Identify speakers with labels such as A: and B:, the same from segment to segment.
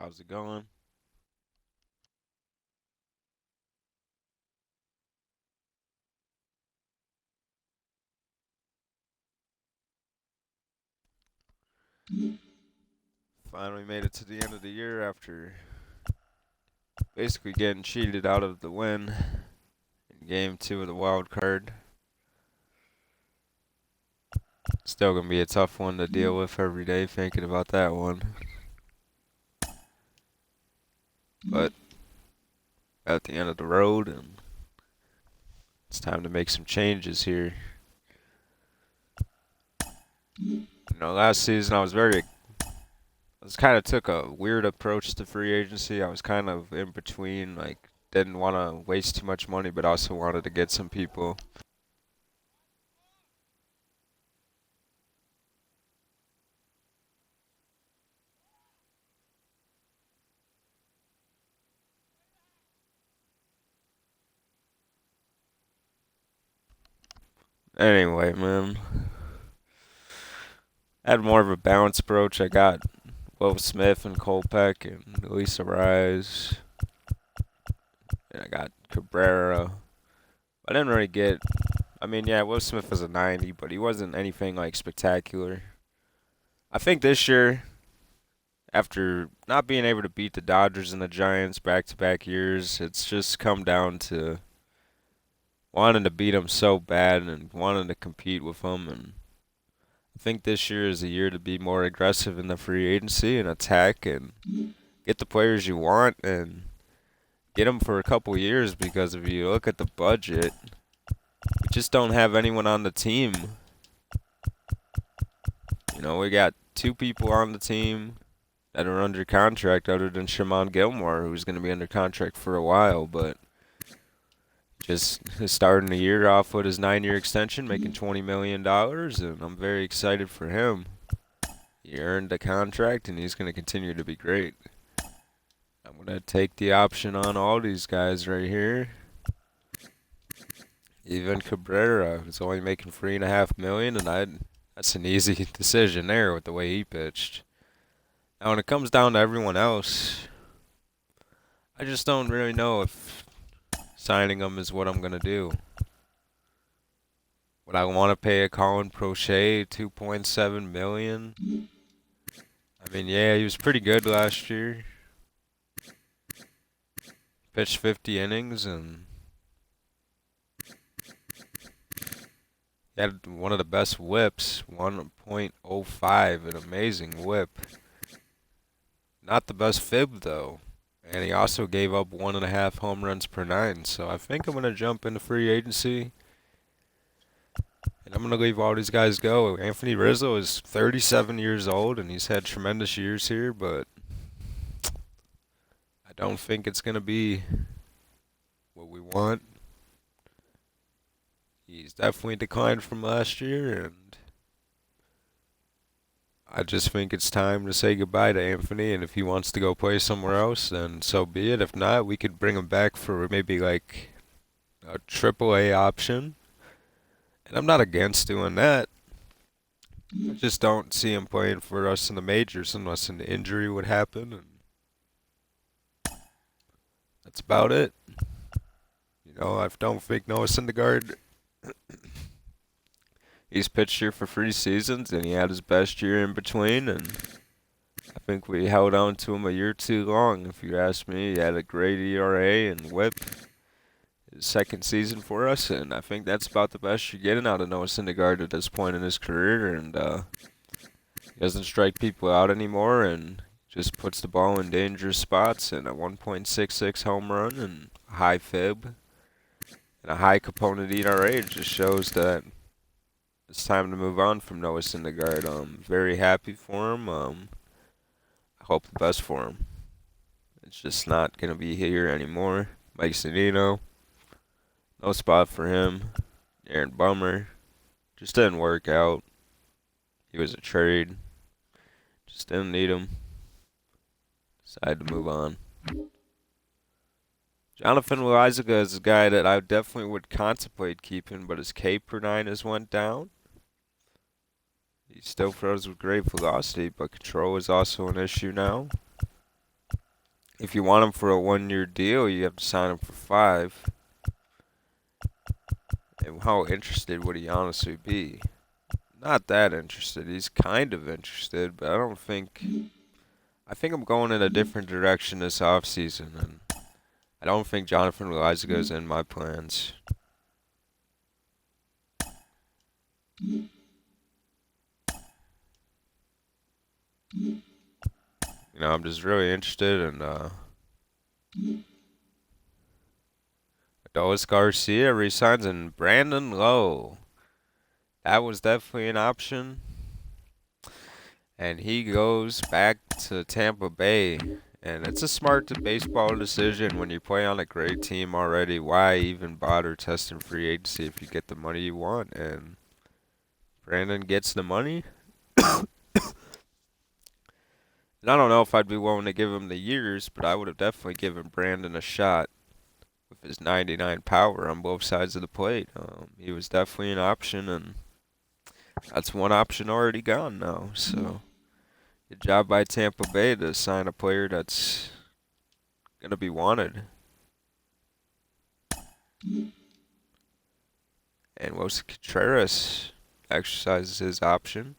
A: How's it going? Finally made it to the end of the year after basically getting cheated out of the win in game two of the wild card. Still gonna be a tough one to deal with every day thinking about that one. But at the end of the road and it's time to make some changes here. Last season I was kind of took a weird approach to free agency. I was kind of in between, like didn't want to waste too much money, but also wanted to get some people. Anyway, man, I had more of a balanced approach. I got Will Smith and Kolpeck and Lisa Rise. And I got Cabrera. I didn't really get. I mean, yeah, Will Smith was a 90, but he wasn't anything like spectacular. I think this year, after not being able to beat the Dodgers and the Giants back-to-back years, it's just come down to wanting to beat them so bad and wanting to compete with them. And I think this year is a year to be more aggressive in the free agency and attack and get the players you want and get them for a couple years, because if you look at the budget, we just don't have anyone on the team. We got two people on the team that are under contract other than Shimon Gilmore, who's going to be under contract for a while, but just starting the year off with his 9-year extension, making $20 million, and I'm very excited for him. He earned the contract, and he's going to continue to be great. I'm going to take the option on all these guys right here. Even Cabrera, who's only making $3.5 million, and that's an easy decision there with the way he pitched. Now, when it comes down to everyone else, I just don't really know if signing them is what I'm going to do. Would I want to pay a Colin Prochet $2.7 million? I mean, yeah, he was pretty good last year. Pitched 50 innings and he had one of the best whips, 1.05, an amazing whip. Not the best fib, though. And he also gave up 1.5 home runs per 9. So I think I'm going to jump into free agency. And I'm going to leave all these guys go. Anthony Rizzo is 37 years old, and he's had tremendous years here, but I don't think it's going to be what we want. He's definitely declined from last year, and I just think it's time to say goodbye to Anthony, and if he wants to go play somewhere else, then so be it. If not, we could bring him back for maybe like a AAA option. And I'm not against doing that. I just don't see him playing for us in the majors unless an injury would happen, and that's about it. I don't think Noah Syndergaard. He's pitched here for 3 seasons, and he had his best year in between, and I think we held on to him a year too long, if you ask me. He had a great ERA and whip his second season for us, and I think that's about the best you're getting out of Noah Syndergaard at this point in his career, and he doesn't strike people out anymore, and just puts the ball in dangerous spots, and a 1.66 home run, and a high fib, and a high component ERA. It just shows that it's time to move on from Noah Syndergaard. I'm very happy for him. I hope the best for him. It's just not going to be here anymore. Mike Zunino, no spot for him. Aaron Bummer, just didn't work out. He was a trade. Just didn't need him. Decided to move on. Jonathan Loizaga is a guy that I definitely would contemplate keeping, but his K per 9 has went down. He still throws with great velocity, but control is also an issue now. If you want him for a 1-year deal, you have to sign him for 5. And how interested would he honestly be? Not that interested. He's kind of interested, but I think I'm going in a different direction this offseason, and I don't think Jonathan Loizaga is in my plans. I'm just really interested in Adolis Garcia resigns and Brandon Lowe. That was definitely an option. And he goes back to Tampa Bay. And it's a smart baseball decision when you play on a great team already. Why even bother testing free agency if you get the money you want? And Brandon gets the money. And I don't know if I'd be willing to give him the years, but I would have definitely given Brandon a shot with his 99 power on both sides of the plate. He was definitely an option, and that's one option already gone now. So, good job by Tampa Bay to sign a player that's going to be wanted. And Wilson Contreras exercises his option.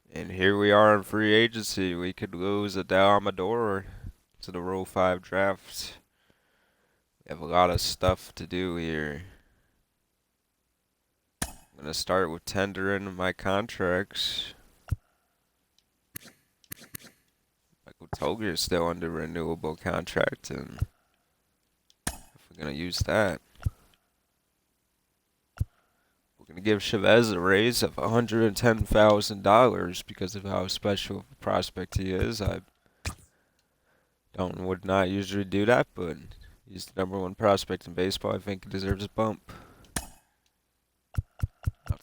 A: And here we are in free agency. We could lose Adele Amador to the Rule 5 draft. We have a lot of stuff to do here. I'm going to start with tendering my contracts. Michael Togger is still under renewable contract, and if we're going to use that, we're going to give Chavez a raise of $110,000 because of how special of a prospect he is. I would not usually do that, but he's the #1 prospect in baseball. I think he deserves a bump.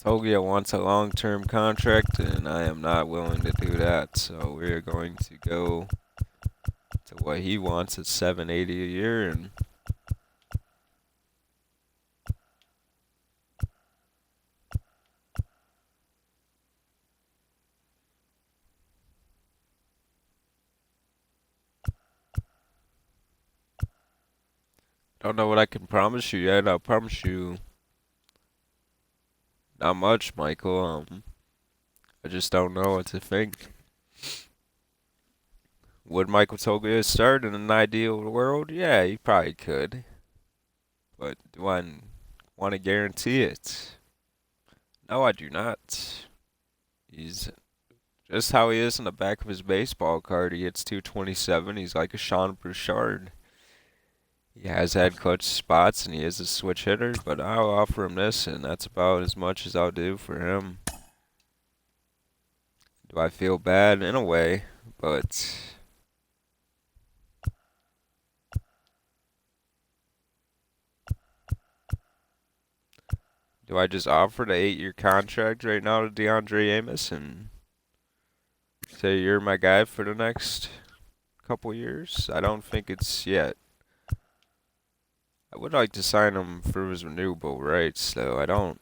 A: Toggia wants a long-term contract, and I am not willing to do that. So we're going to go to what he wants at $780 a year, and don't know what I can promise you yet. I'll promise you not much, Michael. I just don't know what to think. Would Michael Toglia start in an ideal world? Yeah, he probably could. But do I want to guarantee it? No, I do not. He's just how he is in the back of his baseball card. He hits 227. He's like a Sean Bouchard. He has had clutch spots, and he is a switch hitter, but I'll offer him this, and that's about as much as I'll do for him. Do I feel bad? In a way, but do I just offer the 8-year contract right now to DeAndre Amos and say you're my guy for the next couple years? I don't think it's yet. I would like to sign him for his renewable rights, though. I don't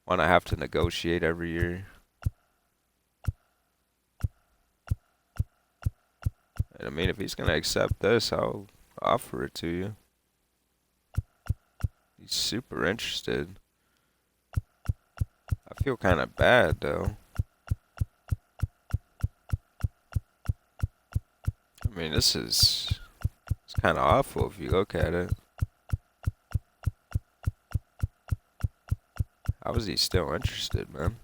A: want to have to negotiate every year. And I mean, if he's going to accept this, I'll offer it to you. He's super interested. I feel kind of bad, though. I mean, it's kind of awful if you look at it. How is he still interested, man?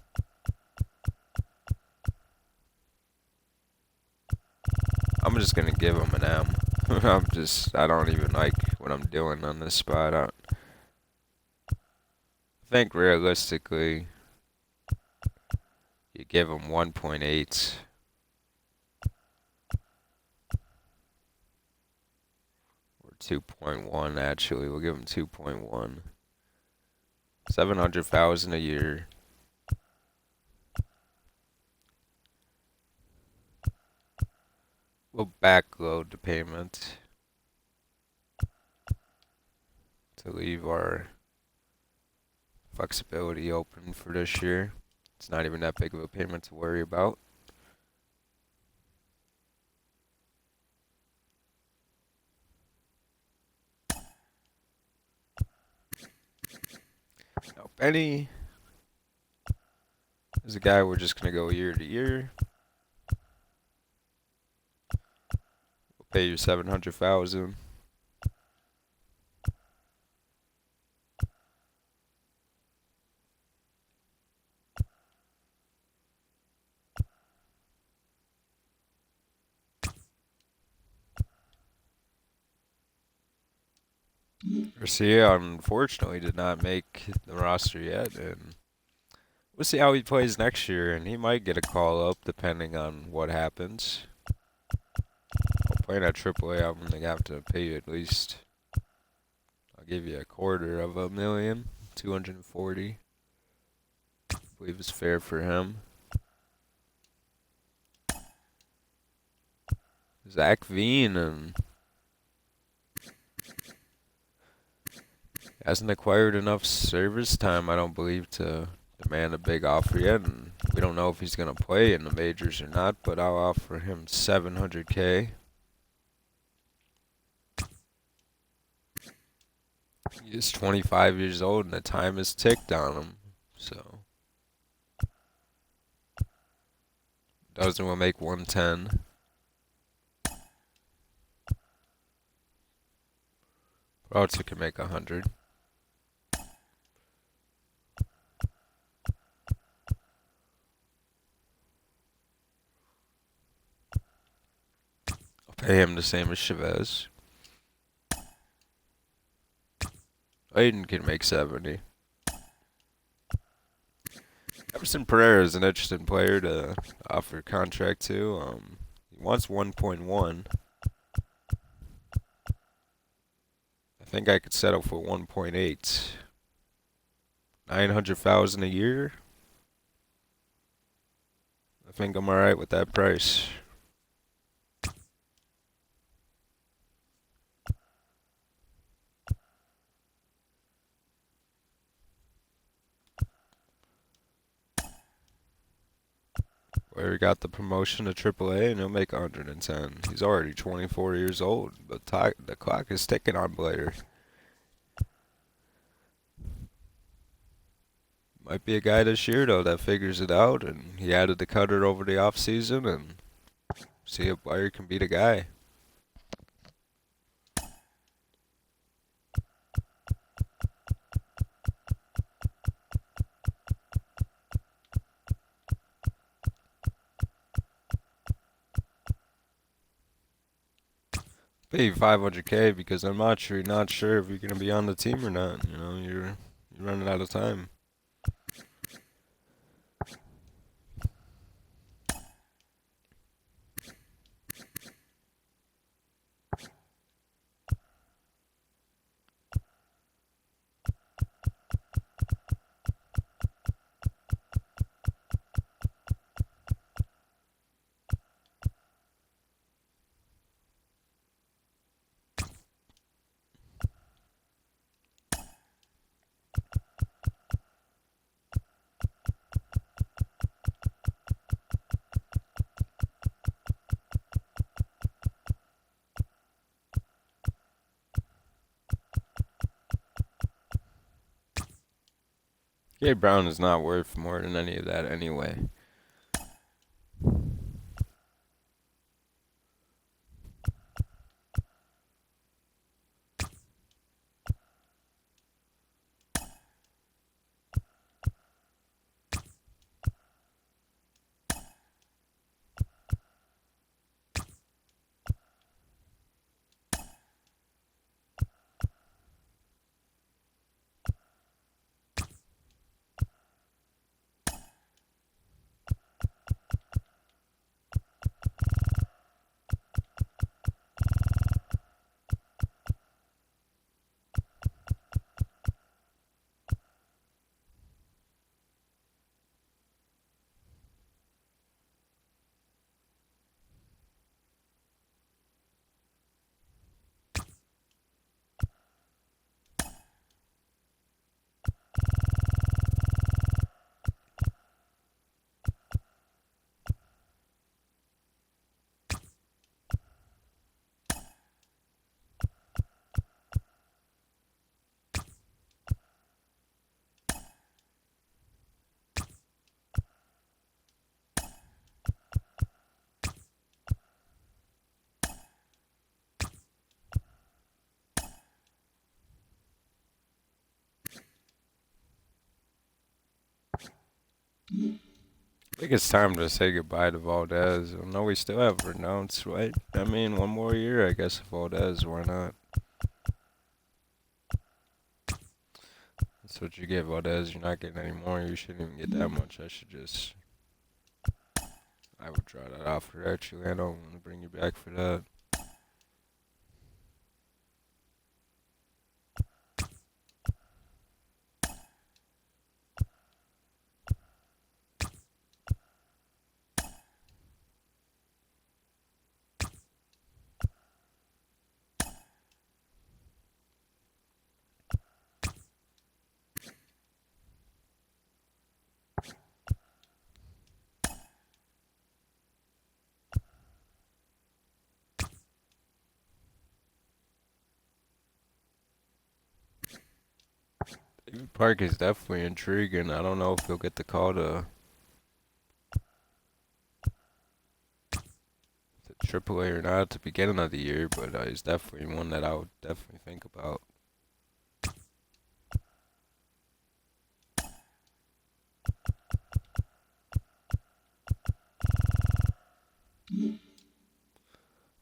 A: I'm just gonna give him an M. I don't even like what I'm doing on this spot. I think realistically, you give him 1.8. Or 2.1, actually. We'll give him 2.1. 700,000 a year. We'll backload the payment. to leave our flexibility open for this year. It's not even that big of a payment to worry about. Now, Benny is a guy we're just going to go year to year. We'll pay you $700,000. Garcia unfortunately did not make the roster yet, and we'll see how he plays next year, and he might get a call up depending on what happens. Playing at AAA, I'm going to have to pay you at least, I'll give you $250,000, 240. I believe it's fair for him. Zach Veen and hasn't acquired enough service time, I don't believe, to demand a big offer yet, and we don't know if he's going to play in the majors or not, but I'll offer him $700K. He is 25 years old and the time has ticked on him, so doesn't want to make 110. Broughton can make 100. I'll pay him the same as Chavez. Aiden can make 70. Everson Pereira is an interesting player to offer a contract to. He wants 1.1. I think I could settle for 1.8. 900,000 a year. I think I'm alright with that price. Where he got the promotion to AAA and he'll make 110. He's already 24 years old, but the clock is ticking on Blair. Might be a guy this year though that figures it out, and he added the cutter over the offseason, and see if Blair can be the guy. Pay 500K because I'm not sure if you're gonna be on the team or not. You know, you're running out of time. Gabe Brown is not worth more than any of that anyway. think it's time to say goodbye to Valdez. I know we still have Renounced, right? I mean, one more year, I guess, Valdez, why not? That's what you get, Valdez. You're not getting any more. You shouldn't even get that much. I would try that offer, actually. I don't want to bring you back for that. David Park is definitely intriguing. I don't know if he'll get the call to AAA or not at the beginning of the year, but he's definitely one that I would definitely think about.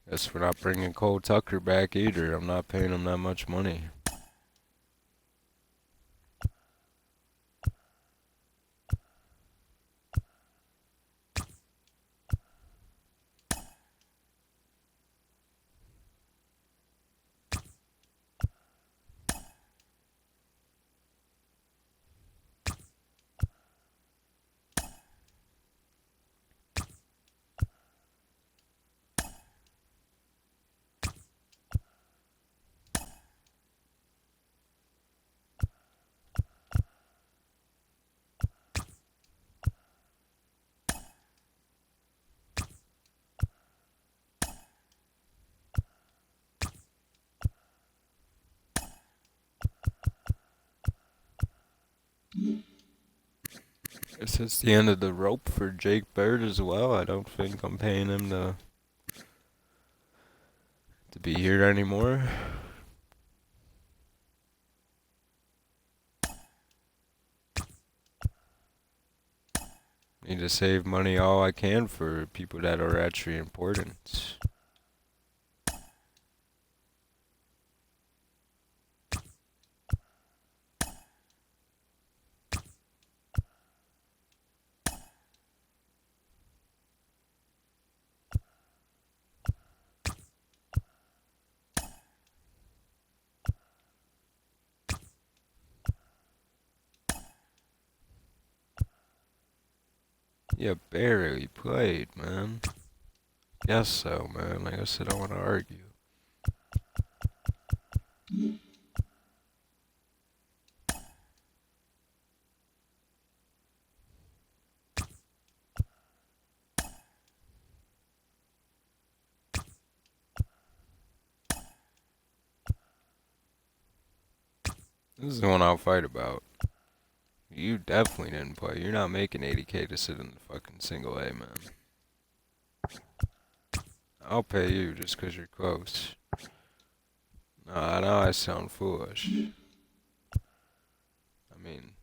A: Guess we're not bringing Cole Tucker back either. I'm not paying him that much money. Guess it's the end of the rope for Jake Bird as well. I don't think I'm paying him to be here anymore. Need to save money all I can for people that are actually important. Yeah, barely played, man. Yes, so, man. Like I said, I want to argue. This is the one I'll fight about. You definitely didn't play. You're not making 80K to sit in the fucking single A, man. I'll pay you just 'cause you're close. Nah, now I sound foolish. I mean,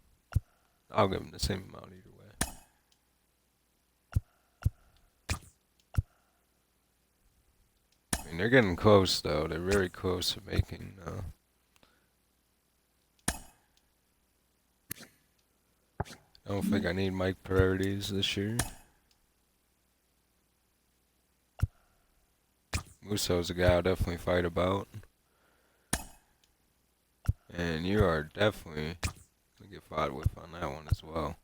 A: I'll give him the same amount either way. I mean, they're getting close, though. They're very close to making, I don't think I need Mike priorities this year. Musso's a guy I'll definitely fight about. And you are definitely gonna get fought with on that one as well.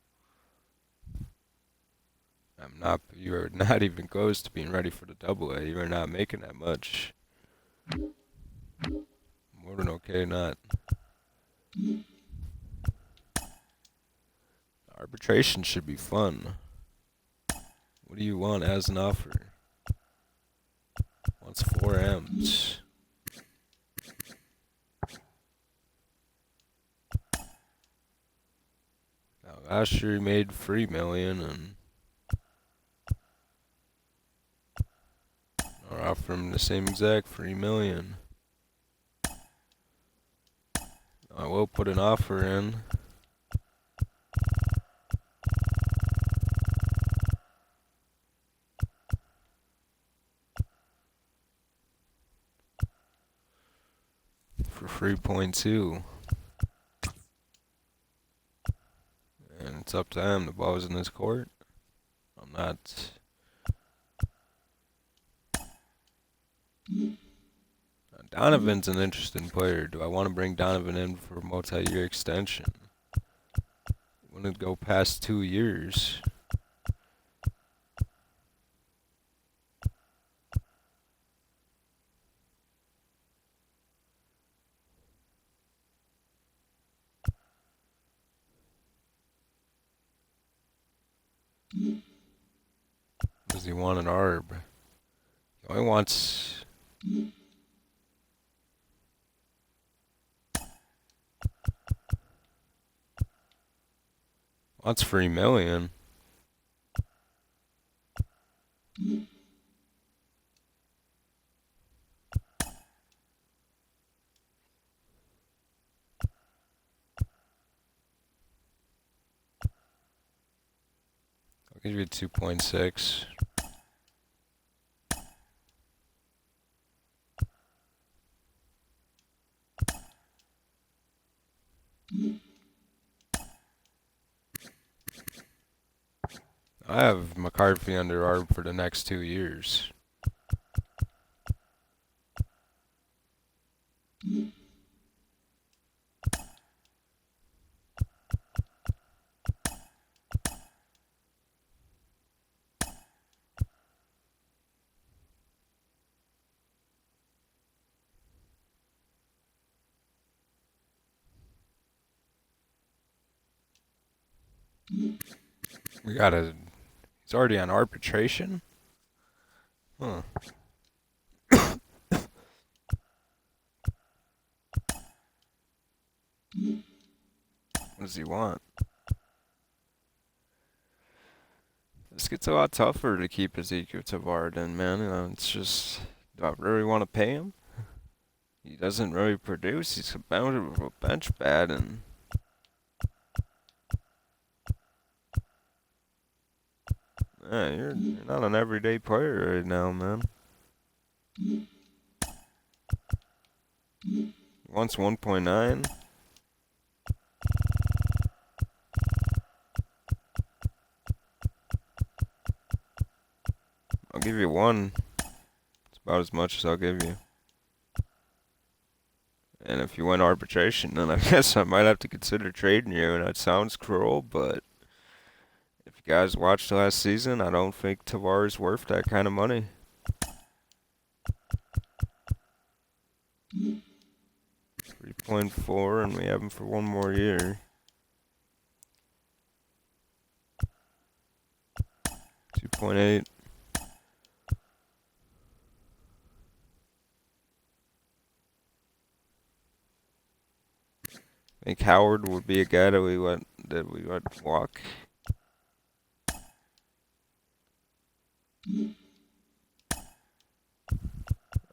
A: You are not even close to being ready for the double A. You are not making that much. More than okay, not. Arbitration should be fun. What do you want as an offer? Wants 4 M's. Now last year he made 3 million and I'll offer him the same exact 3 million. I will put an offer in. for 3.2. And it's up to him. The ball's in his court. I'm not. Donovan's an interesting player. Do I want to bring Donovan in for a multi-year extension? Wouldn't go past 2 years. Does he want an ARB? He only wants... Wants $3 million. I'll give you 2.6. I have McCarthy under ARB for the next 2 years. We gotta... He's already on arbitration? Huh. What does he want? This gets a lot tougher to keep Ezekiel Tavard in, man. You know, it's just... Do I really want to pay him? He doesn't really produce. He's about a bench bat, and... Yeah, you're not an everyday player right now, man. He wants 1.9. I'll give you 1. It's about as much as I'll give you. And if you win arbitration, then I guess I might have to consider trading you, and that sounds cruel, but if you guys watched last season, I don't think Tavard is worth that kind of money. 3.4, and we have him for 1 more year. 2.8. I think Howard would be a guy that we let walk.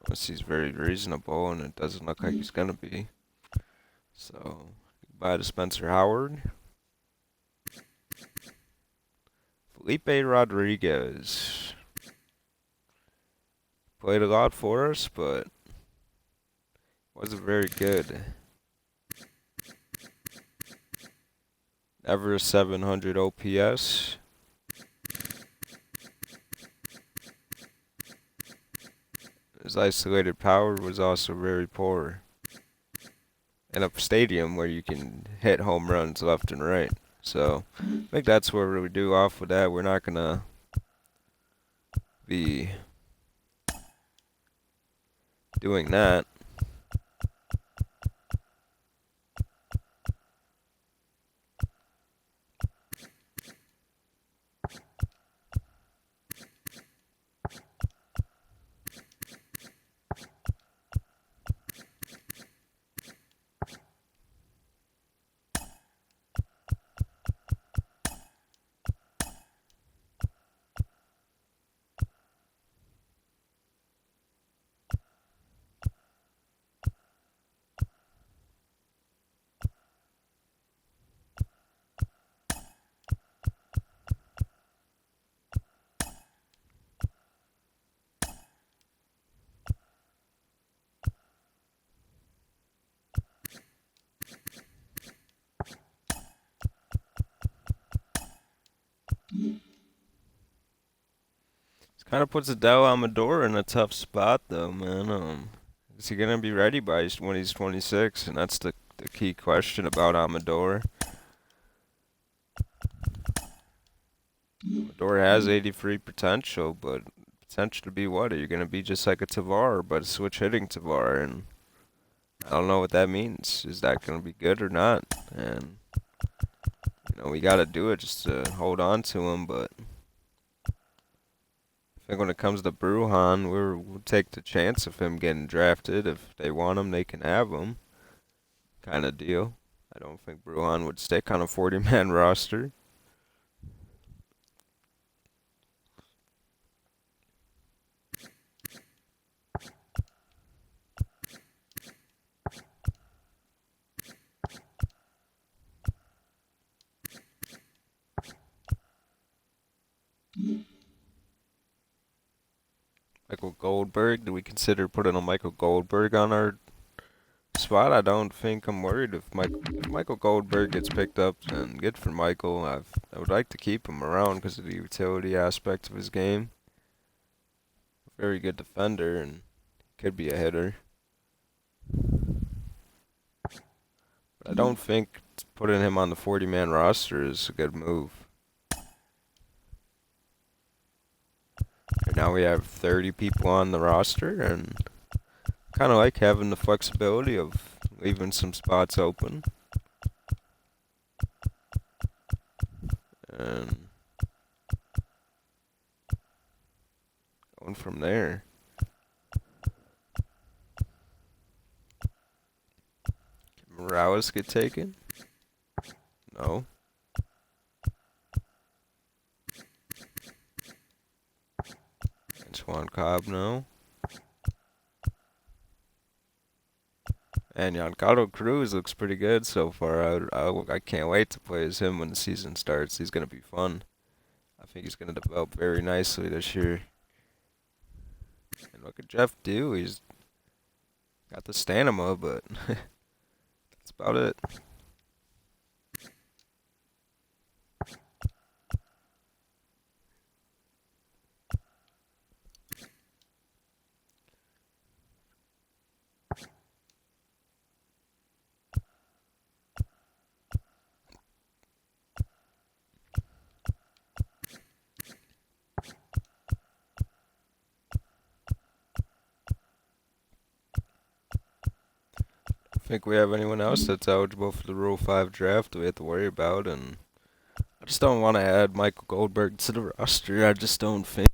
A: Unless he's very reasonable, and it doesn't look like he's gonna be. So, goodbye to Spencer Howard. Felipe Rodriguez. Played a lot for us, but wasn't very good. Never a 700 OPS. His isolated power was also very poor. In a stadium where you can hit home runs left and right. So, I think that's where we do off with that. We're not going to be doing that. Kind of puts Adele Amador in a tough spot, though, man. Is he gonna be ready when he's 26? And that's the key question about Amador. Amador has 83 potential, but potential to be what? Are you gonna be just like a Tavar, but a switch hitting Tavar? And I don't know what that means. Is that gonna be good or not? And we gotta do it just to hold on to him, but. I think when it comes to Brujan, we'll take the chance of him getting drafted. If they want him, they can have him, kind of deal. I don't think Brujan would stick on a 40-man roster. Michael Goldberg, do we consider putting a Michael Goldberg on our spot? I don't think I'm worried if Michael Goldberg gets picked up, and good for Michael. I would like to keep him around because of the utility aspect of his game. Very good defender and could be a hitter. But I don't think putting him on the 40-man roster is a good move. Right now we have 30 people on the roster, and kind of like having the flexibility of leaving some spots open. And going from there. Can Morales get taken? No. Antoine Cobb, no. And Giancarlo Cruz looks pretty good so far. I can't wait to play as him when the season starts. He's going to be fun. I think he's going to develop very nicely this year. And look at Jeff Dew. He's got the stamina, but that's about it. Think we have anyone else that's eligible for the Rule 5 draft that we have to worry about, and I just don't want to add Michael Goldberg to the roster. I just don't think.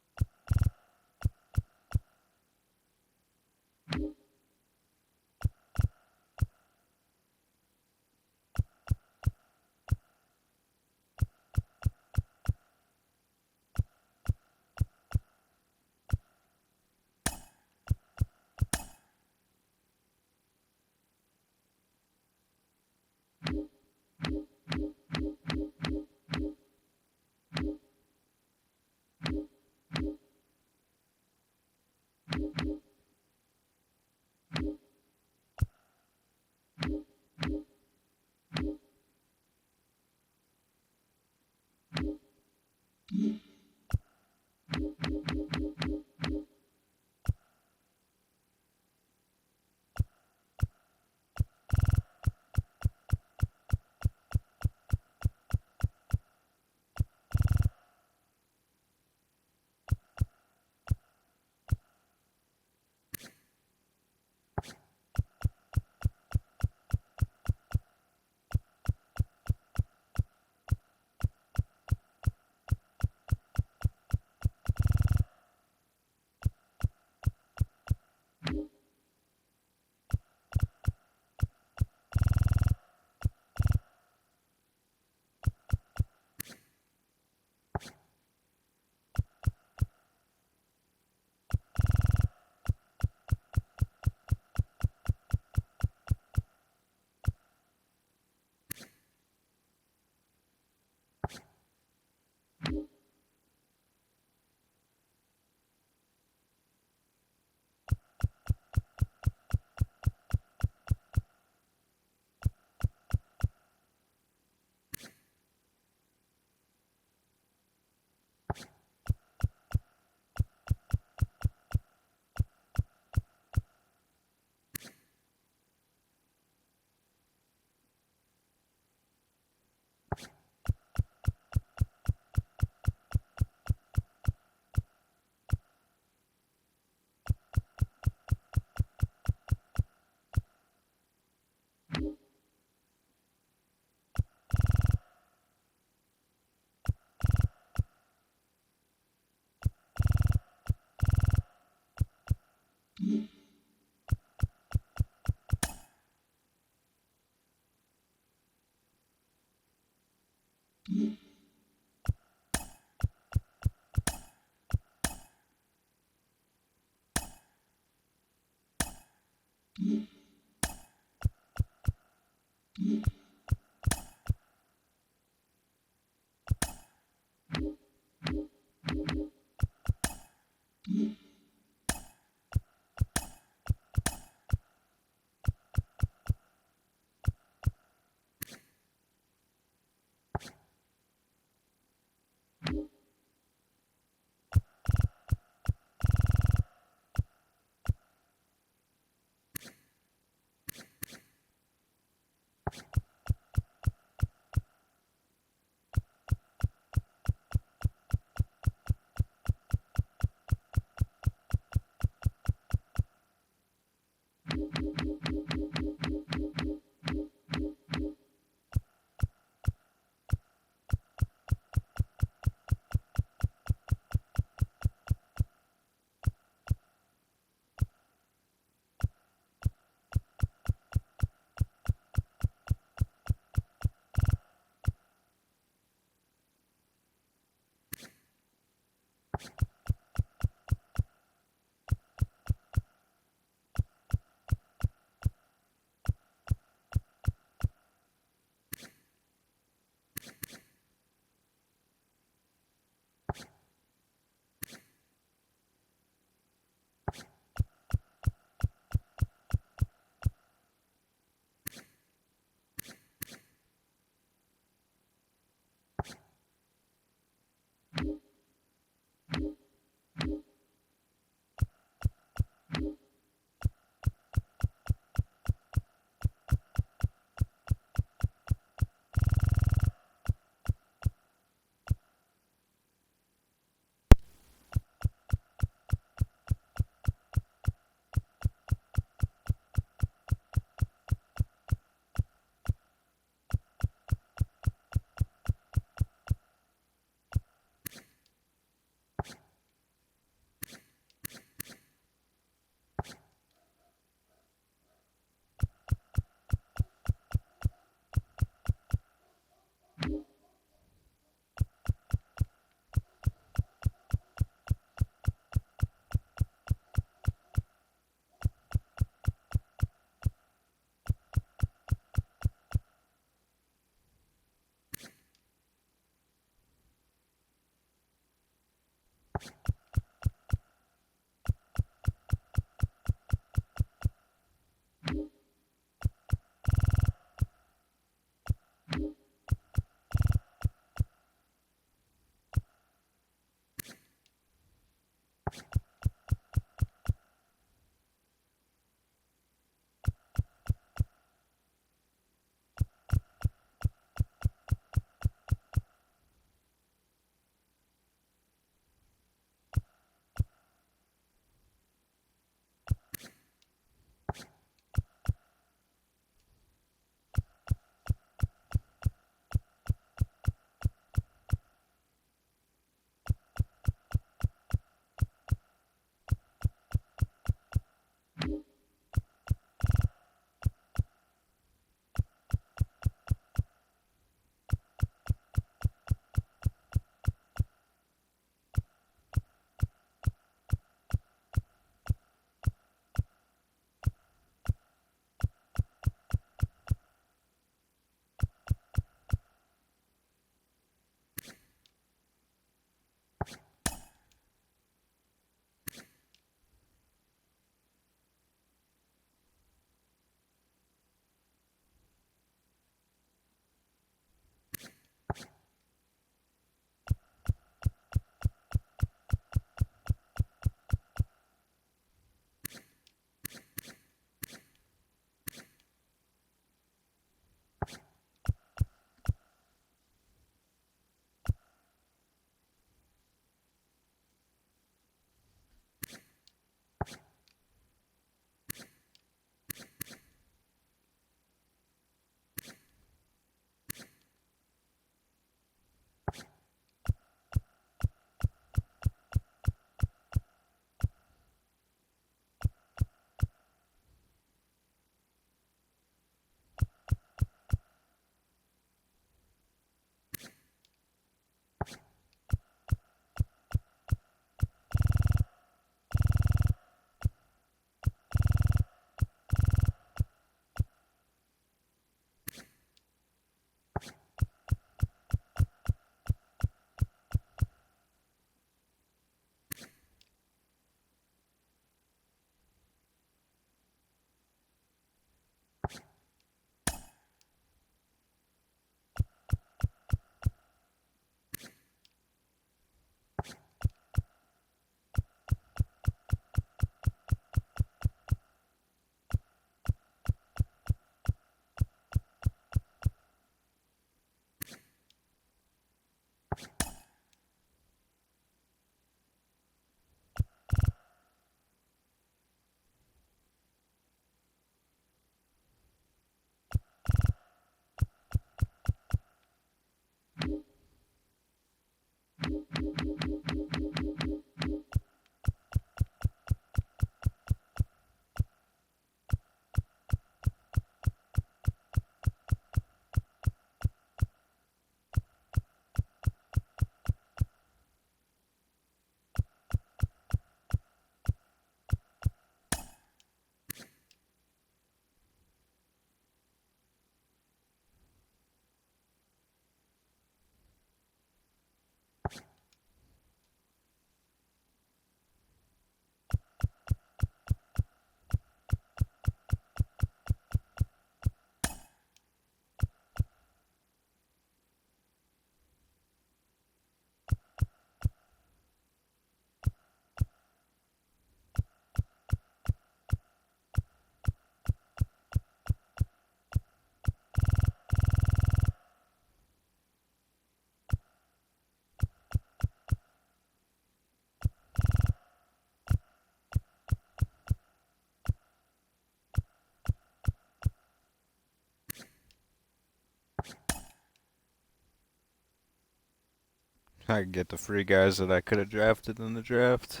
A: I could get the free guys that I could have drafted in the draft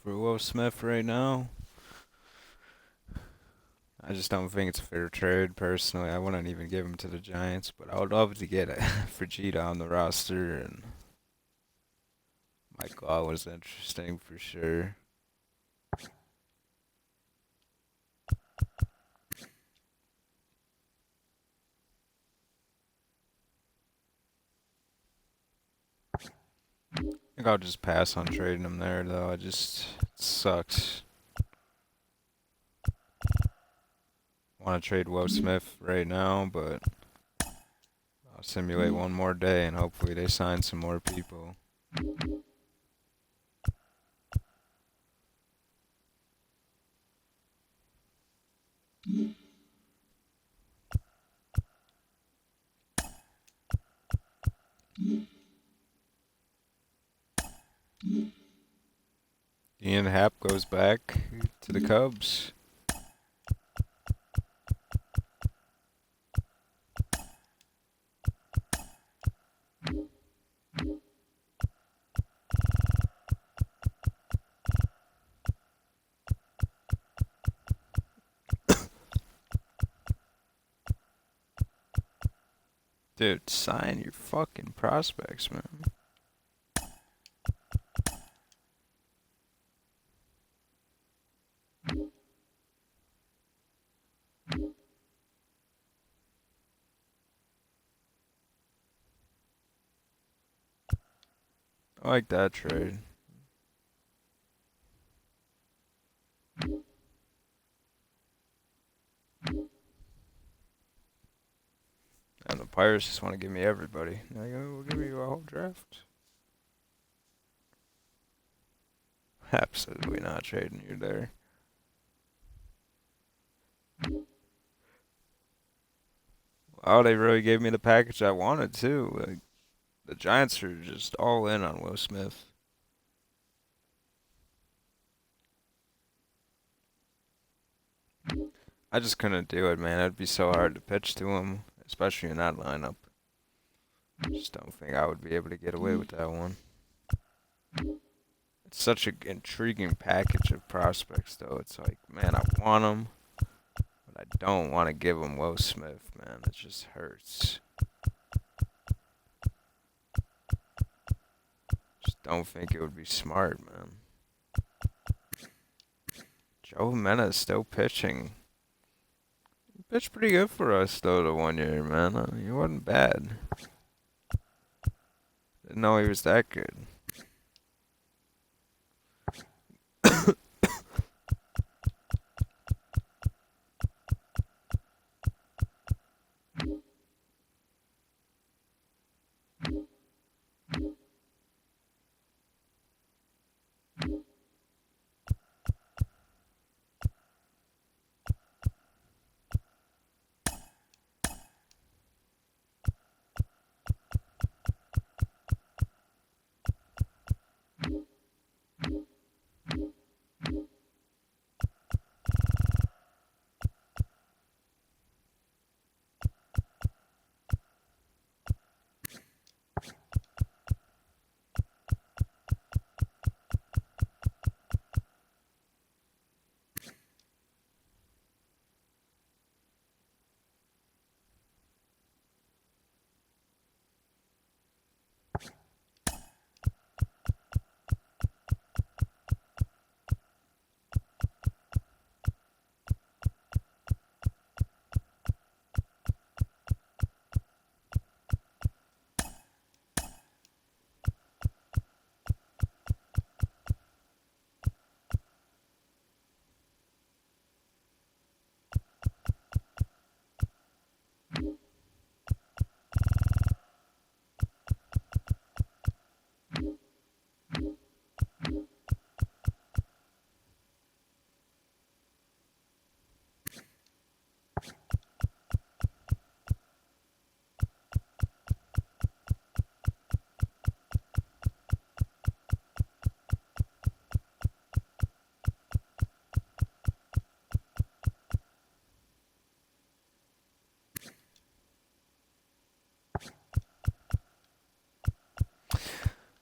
A: for Will Smith right now. I just don't think it's a fair trade, personally. I wouldn't even give him to the Giants, but I would love to get Fujita on the roster, and Mike Law was interesting for sure. I think I'll just pass on trading him there, though. It sucks. Want to trade Will Smith right now, but I'll simulate one more day, and hopefully they sign some more people. Ian Happ goes back to the Cubs. Dude, sign your fucking prospects, man. I like that trade. And the Pirates just want to give me everybody. Like, oh, we'll give you a whole draft. Absolutely not trading you there. Oh, they really gave me the package I wanted too. Like, the Giants are just all in on Will Smith. I just couldn't do it, man. It'd be so hard to pitch to him, especially in that lineup. Just don't think I would be able to get away with that one. It's such an intriguing package of prospects, though. It's like, man, I want him, but I don't want to give him Will Smith, man. It just hurts. Just don't think it would be smart, man. Joe Jimenez still pitching. He pitched pretty good for us, though, the 1 year, man. He wasn't bad. Didn't know he was that good.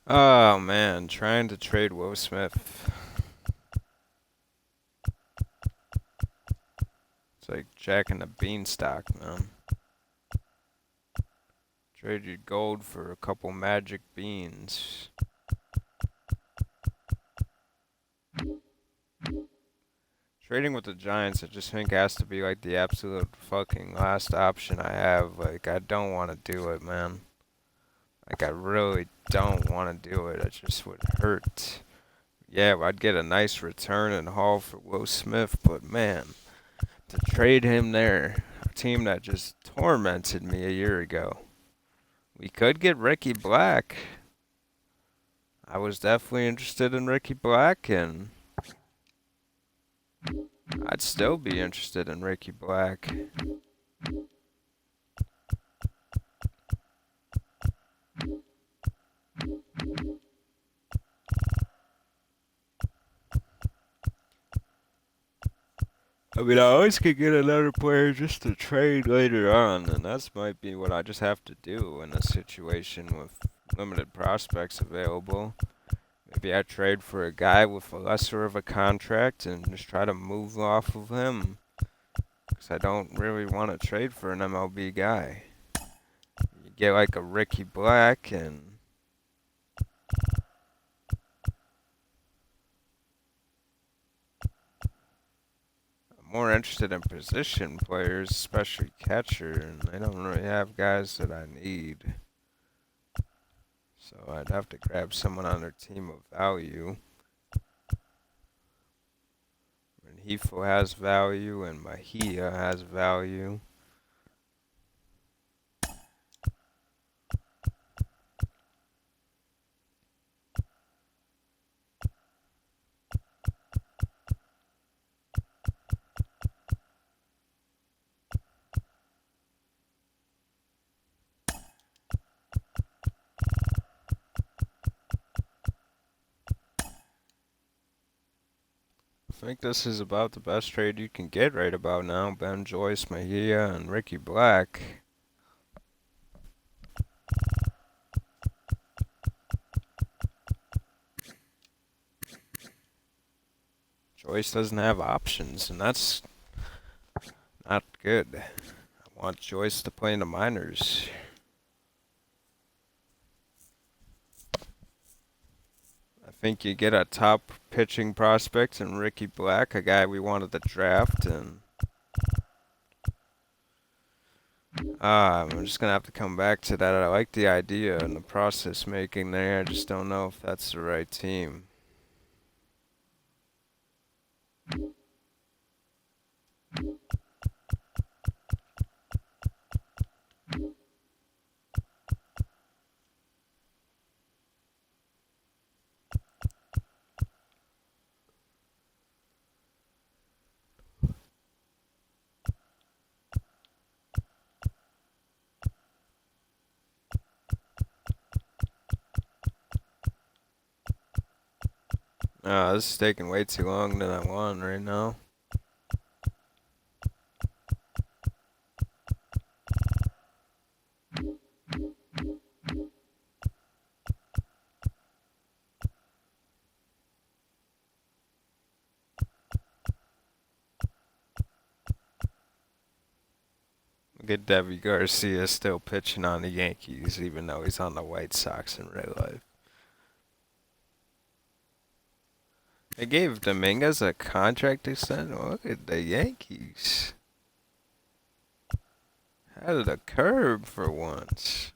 A: Oh man, trying to trade Will Smith. It's like Jack and the Beanstalk, man. Trade your gold for a couple magic beans. Trading with the Giants, I just think has to be like the absolute fucking last option I have. Like, I don't want to do it, man. Like, I really don't want to do it. It just would hurt. Yeah, I'd get a nice return and haul for Will Smith, but man, to trade him there, a team that just tormented me a year ago. We could get Ricky Black. I was definitely interested in Ricky Black, and I'd still be interested in Ricky Black. I mean, I always could get another player just to trade later on, and that's might be what I just have to do in a situation with limited prospects available. Maybe I trade for a guy with a lesser of a contract and just try to move off of him. Because I don't really want to trade for an MLB guy. You get like a Ricky Black and I'm more interested in position players, especially catcher, and I don't really have guys that I need. So I'd have to grab someone on their team of value. Renhefo has value and Mahia has value. I think this is about the best trade you can get right about now. Ben Joyce, Mahia, and Ricky Black. Joyce doesn't have options, and that's not good. I want Joyce to play in the minors. I think you get a top pitching prospect in Ricky Black, a guy we wanted to draft, and I'm just gonna have to come back to that. I like the idea and the process making there. I just don't know if that's the right team. This is taking way too long than I want right now. Look at Debbie Garcia still pitching on the Yankees, even though he's on the White Sox in real life. They gave Dominguez a contract extension. Look at the Yankees. Had a curb for once.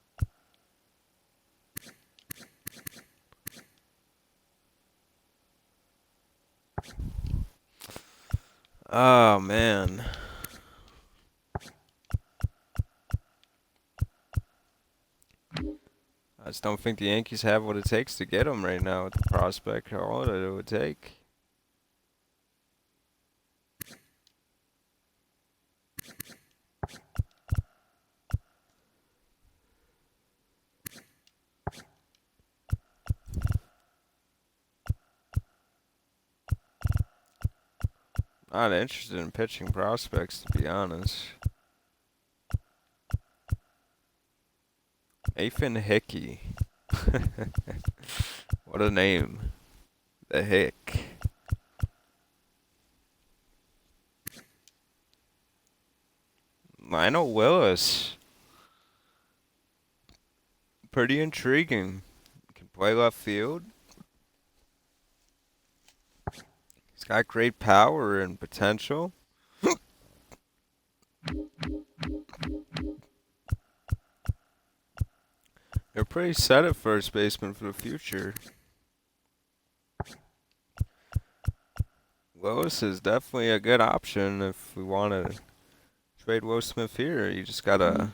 A: Oh, man. I just don't think the Yankees have what it takes to get him right now with the prospect. All that it would take. Not interested in pitching prospects, to be honest. Nathan Hickey. What a name. The Hick. Lionel Willis. Pretty intriguing. Can play left field. He's got great power and potential. They're pretty set at first baseman for the future. Willis is definitely a good option if we want to trade Will Smith here. You just gotta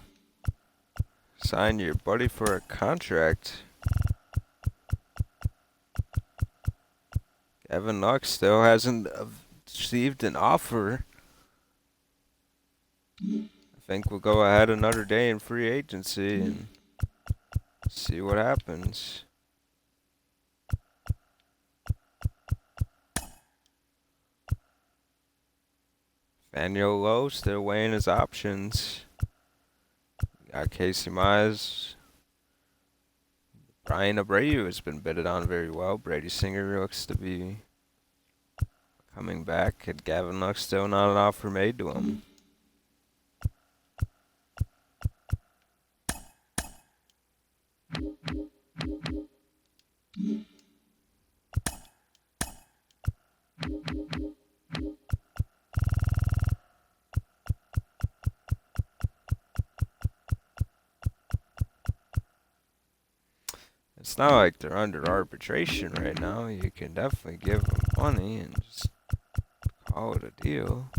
A: sign your buddy for a contract. Gavin Lux still hasn't received an offer. I think we'll go ahead another day in free agency and see what happens. Daniel Lowe still weighing his options. Got Casey Mize. Brian Abreu has been bidded on very well. Brady Singer looks to be coming back. And Gavin Lux still not an offer made to him. It's not like they're under arbitration right now. You can definitely give them money and just call it a deal.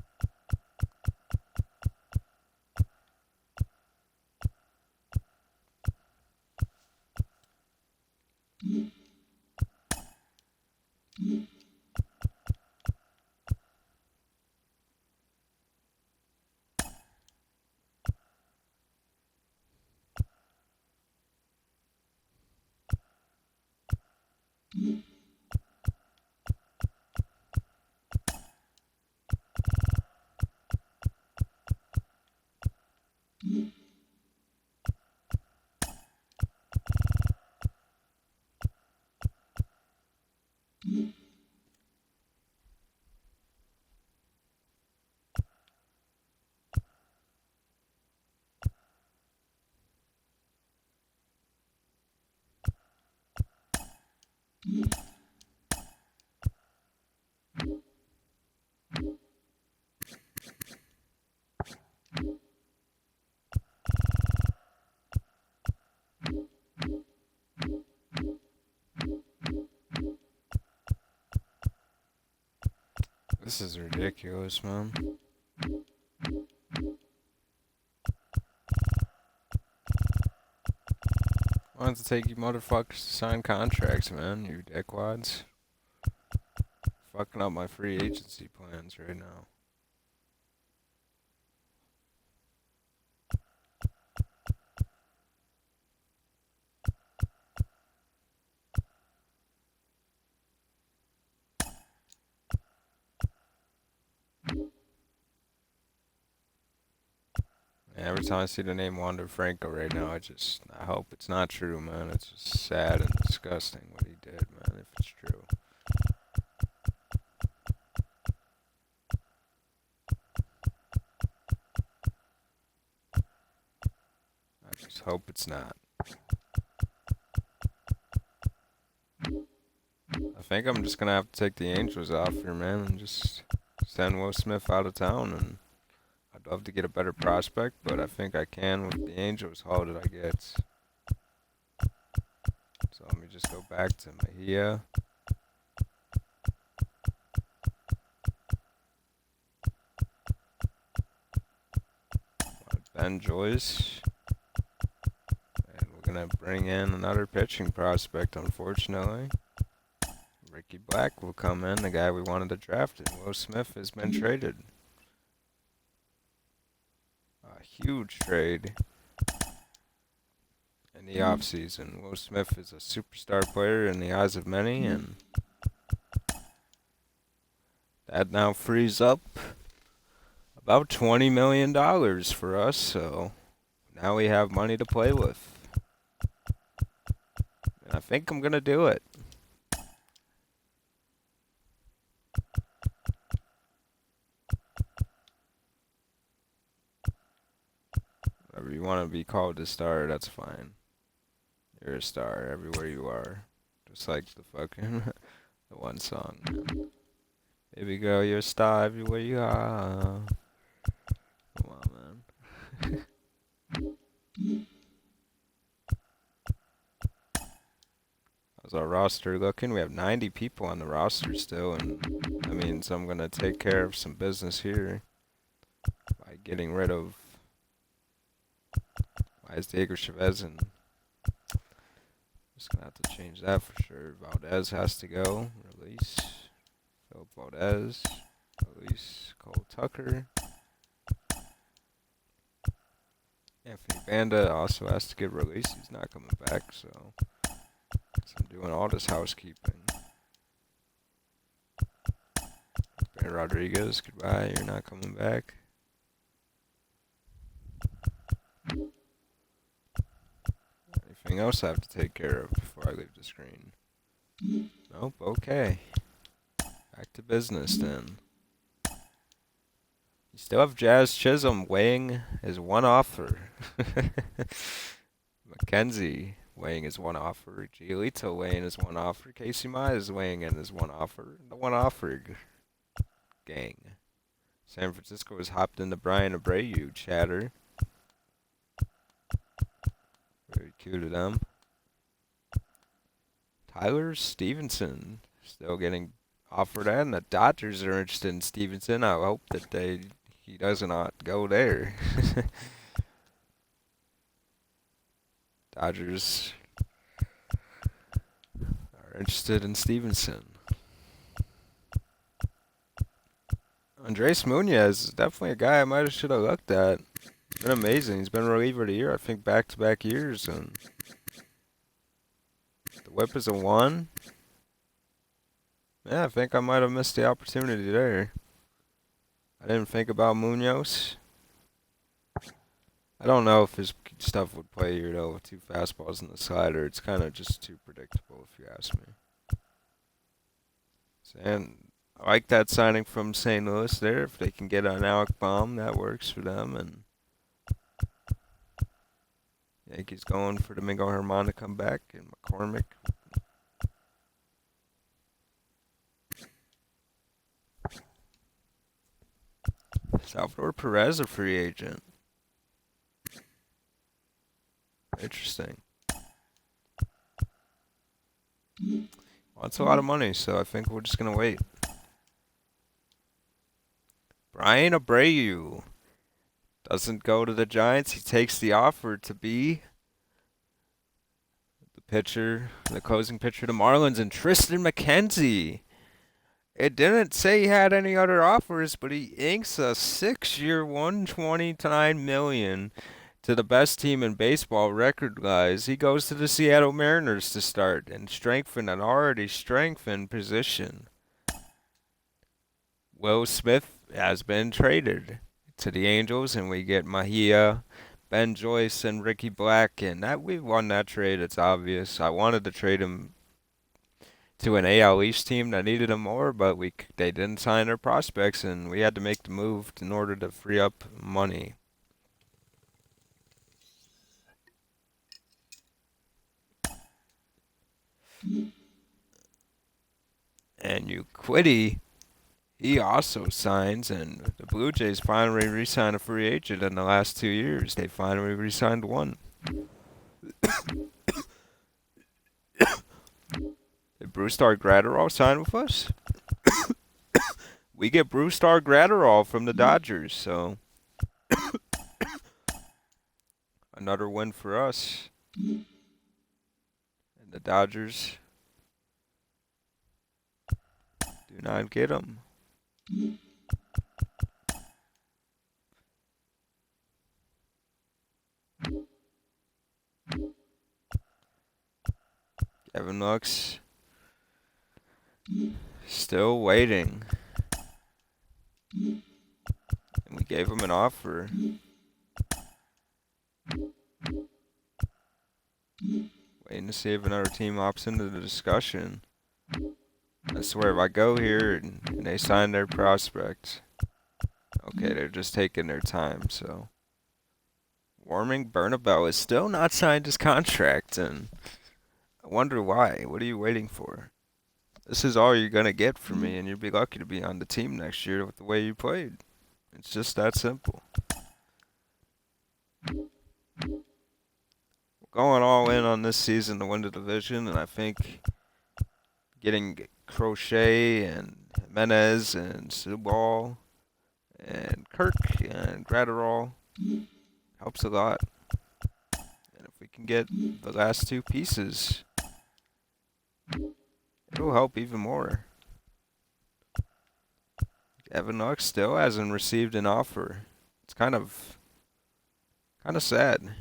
A: This is ridiculous, man. Why don't it take you motherfuckers to sign contracts, man? You dickwads. Fucking up my free agency plans right now. Every time I see the name Wander Franco right now, I hope it's not true, man. It's just sad and disgusting what he did, man, if it's true. I just hope it's not. I think I'm just gonna have to take the Angels off here, man, and just send Will Smith out of town. And I'd love to get a better prospect, but I think I can with the Angels. How did I get? So let me just go back to Mejia. Ben Joyce. And we're going to bring in another pitching prospect, unfortunately. Ricky Black will come in, the guy we wanted to draft, and Will Smith has been traded. A huge trade in the offseason. Will Smith is a superstar player in the eyes of many, and that now frees up about $20 million for us, so now we have money to play with. I think I'm gonna do it. Whatever you want to be called a star, that's fine. You're a star everywhere you are. Just like the fucking the one song. Baby girl, you're a star everywhere you are. Come on, man. How's our roster looking? We have 90 people on the roster still, and that means I'm gonna take care of some business here by getting rid of Diego Chavez, and just gonna have to change that for sure. Valdez has to go. Release Philip Valdez. Release Cole Tucker. Anthony Banda also has to get released. He's not coming back, so I'm doing all this housekeeping. Ben Rodriguez, goodbye. You're not coming back. Anything else I have to take care of before I leave the screen? Nope, okay. Back to business then. You still have Jazz Chisholm weighing his one offer. Mackenzie weighing his one offer. Giolito weighing his one offer. Casey Mize weighing in his one offer. The one offer gang. San Francisco has hopped into Brian Abreu chatter. Very cute of them. Tyler Stevenson still getting offered, and the Dodgers are interested in Stevenson. I hope that he does not go there. Dodgers are interested in Stevenson. Andres Munoz is definitely a guy I should have looked at. Been amazing. He's been reliever of the year, I think, back-to-back years, and the whip is a 1. Yeah, I think I might have missed the opportunity there. I didn't think about Munoz. I don't know if his stuff would play here, though, with 2 fastballs and the slider. It's kind of just too predictable, if you ask me. And I like that signing from St. Louis there. If they can get an Alec Baum, that works for them. And Yankees going for Domingo Germán to come back, and McCormick. Salvador Perez, a free agent. Interesting. Well, that's a lot of money, so I think we're just going to wait. Brian Abreu doesn't go to the Giants. He takes the offer to be the closing pitcher to Marlins, and Tristan McKenzie. It didn't say he had any other offers, but he inks a 6-year, $129 million to the best team in baseball record-wise. He goes to the Seattle Mariners to start and strengthen an already strengthened position. Will Smith has been traded to the Angels, and we get Mejia, Ben Joyce, and Ricky Black. And we won that trade. It's obvious. I wanted to trade him to an AL East team that needed him more, but they didn't sign their prospects, and we had to make the move in order to free up money. And Quiddy, he also signs, and the Blue Jays finally re-signed a free agent in the last 2 years. They finally re-signed one. Did Brusdar Graterol sign with us? We get Brusdar Graterol from the Dodgers, so another win for us. And the Dodgers do not get him. Kevin Lux still waiting. And we gave him an offer. waiting to see if another team opts into the discussion. I swear, if I go here and they sign their prospect, okay, they're just taking their time, so. Warming Bernabeu is still not signed his contract, and I wonder why. What are you waiting for? This is all you're going to get from me, and you'll be lucky to be on the team next year with the way you played. It's just that simple. We're going all in on this season to win the division, and I think getting Crochet and Jimenez and Subal and Kirk and Gratterall helps a lot. And if we can get the last two pieces, it'll help even more. Evan Knox still hasn't received an offer. It's kind of sad.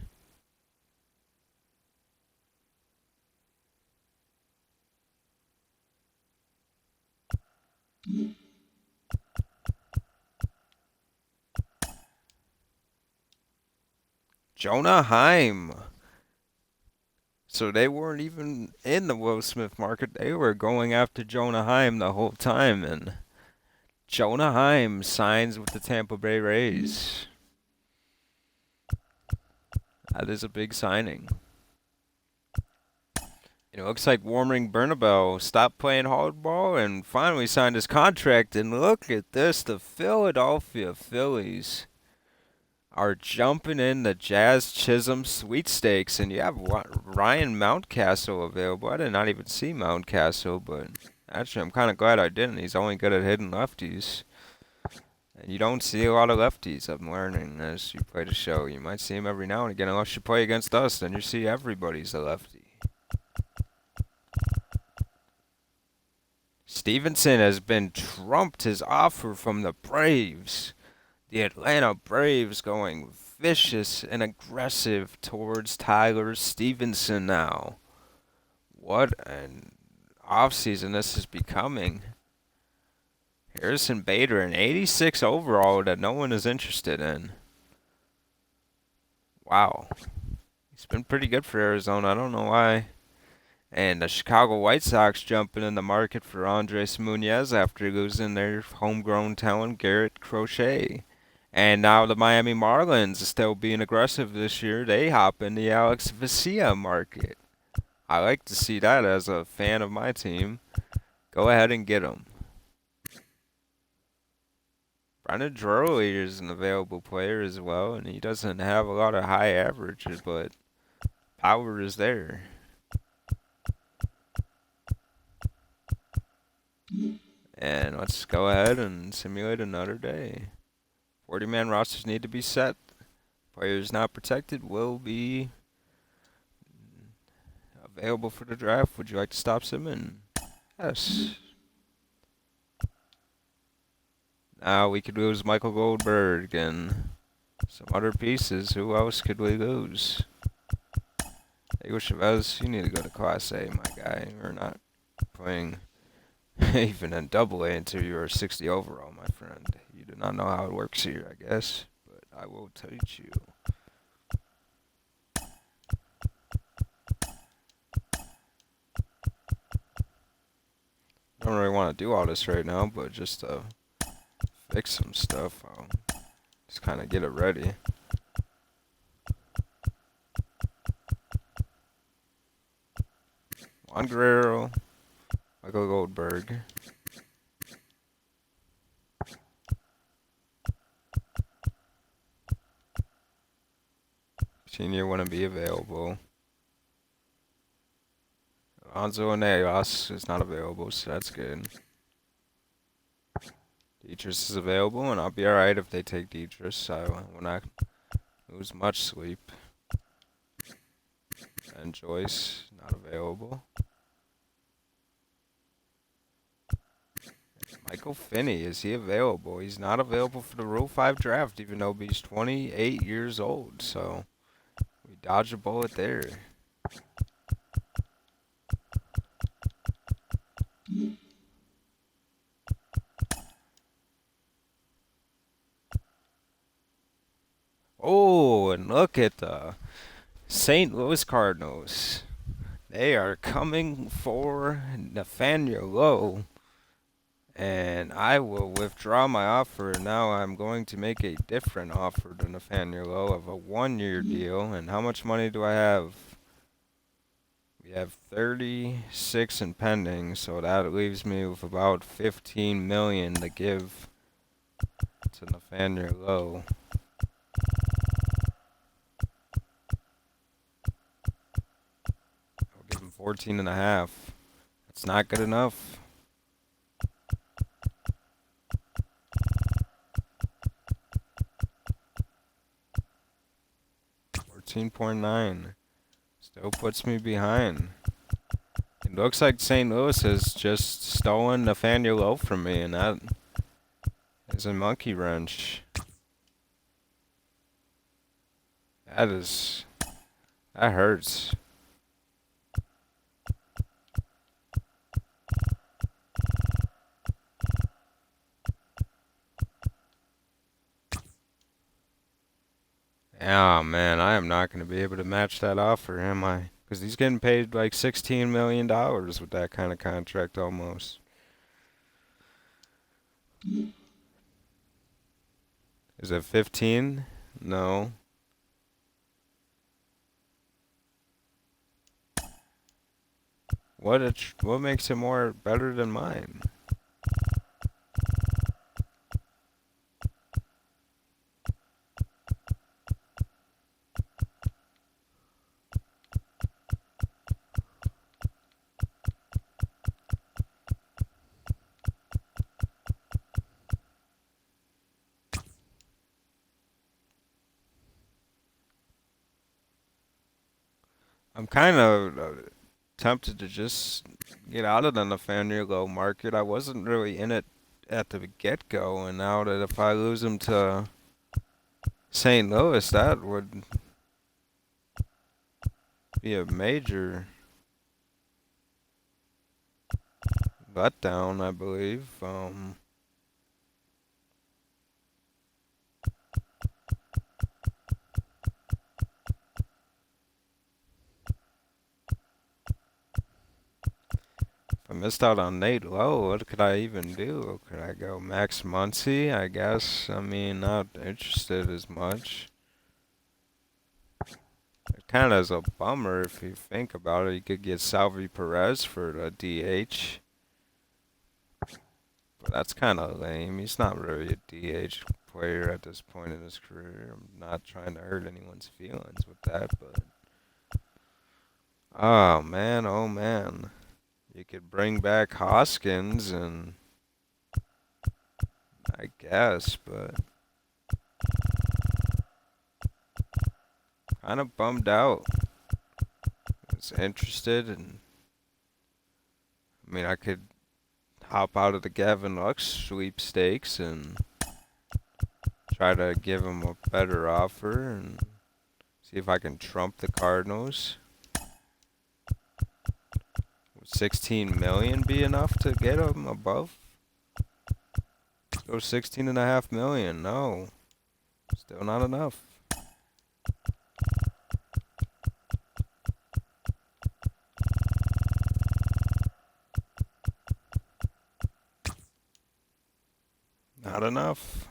A: Jonah Heim. So they weren't even in the Will Smith market. They were going after Jonah Heim the whole time, and Jonah Heim signs with the Tampa Bay Rays. That is a big signing. It looks like Warming Bernabeu stopped playing hardball and finally signed his contract. And look at this, the Philadelphia Phillies are jumping in the Jazz Chisholm sweepstakes, and you have Ryan Mountcastle available. I did not even see Mountcastle, but actually I'm kind of glad I didn't. He's only good at hitting lefties. And you don't see a lot of lefties, I'm learning, as you play the show. You might see him every now and again, unless you play against us, then you see everybody's a lefty. Stevenson has been trumped his offer from the Braves. The Atlanta Braves going vicious and aggressive towards Tyler Stevenson now. What an offseason this is becoming. Harrison Bader, an 86 overall that no one is interested in. Wow. He's been pretty good for Arizona. I don't know why. And the Chicago White Sox jumping in the market for Andres Munoz after losing their homegrown talent, Garrett Crochet. And now the Miami Marlins, still being aggressive this year, they hop in the Alex Vesia market. I like to see that as a fan of my team. Go ahead and get him. Brendan Drury is an available player as well, and he doesn't have a lot of high averages, but power is there. And let's go ahead and simulate another day. 40-man rosters need to be set. Players not protected will be available for the draft. Would you like to stop Simmons? Yes. Now we could lose Michael Goldberg and some other pieces. Who else could we lose? Diego Chavez, you need to go to Class A, my guy. We're not playing even in Double A until you're 60 overall, my friend. You do not know how it works here, I guess, but I will teach you. I don't really want to do all this right now, but just to fix some stuff, I'll just kind of get it ready. Juan Guerrero, Michael Goldberg. Senior wouldn't be available. Alonso Neos is not available, so that's good. Dietrich is available, and I'll be alright if they take Dietrich, so I will not lose much sleep. And Joyce, not available. Michael Finney, is he available? He's not available for the Rule 5 draft, even though he's 28 years old, so we dodge a bullet there. Oh, and look at the St. Louis Cardinals. They are coming for Nathaniel Lowe, and I will withdraw my offer. Now I'm going to make a different offer to Nathaniel Lowe of a 1-year deal. And how much money do I have? We have 36 in pending, so that leaves me with about 15 million to give to Nathaniel Lowe. I'll give him 14 and a half. That's not good enough. 14.9. Still puts me behind. It looks like St. Louis has just stolen Nathaniel Lowe from me, and that is a monkey wrench. That hurts. Oh man, I am not going to be able to match that offer, am I? Because he's getting paid like $16 million with that kind of contract almost. Is it 15? No. What makes it more better than mine? I'm kind of tempted to just get out of the Nathaniel Lowe market. I wasn't really in it at the get-go, and now that if I lose him to St. Louis, that would be a major letdown, I believe. If I missed out on Nate Lowe, what could I even do? Could I go Max Muncy? I guess. I mean, not interested as much. It kind of is a bummer if you think about it. You could get Salvi Perez for a DH. But that's kind of lame. He's not really a DH player at this point in his career. I'm not trying to hurt anyone's feelings with that, but oh man, oh man. You could bring back Hoskins and I guess, but kind of bummed out. I was interested and I mean I could hop out of the Gavin Lux sweepstakes and try to give him a better offer and see if I can trump the Cardinals. Would 16 million be enough to get him above? Go 16.5 million. No, still not enough. Not enough.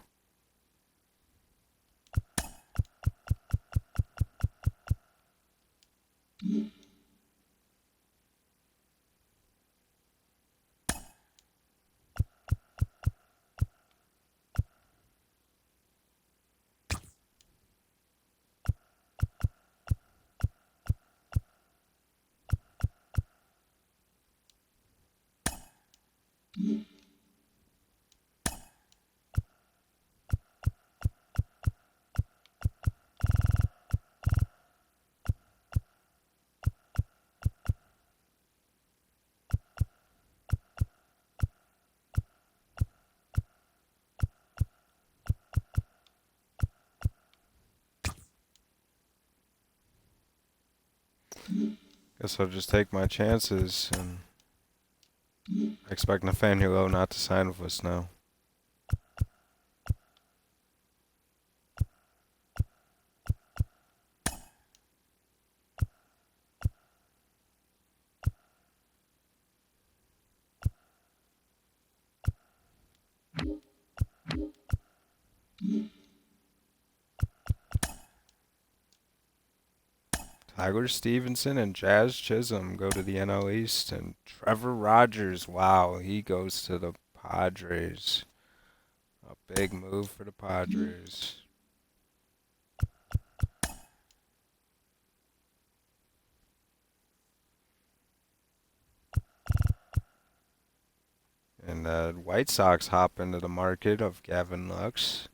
A: Guess I'll just take my chances and I expect Nathaniel Lowe not to sign with us now.
B: Tyler Stevenson and Jazz Chisholm go to the NL East, and Trevor Rogers, wow, he goes to the Padres. A big move for the Padres. And the White Sox hop into the market of Gavin Lux.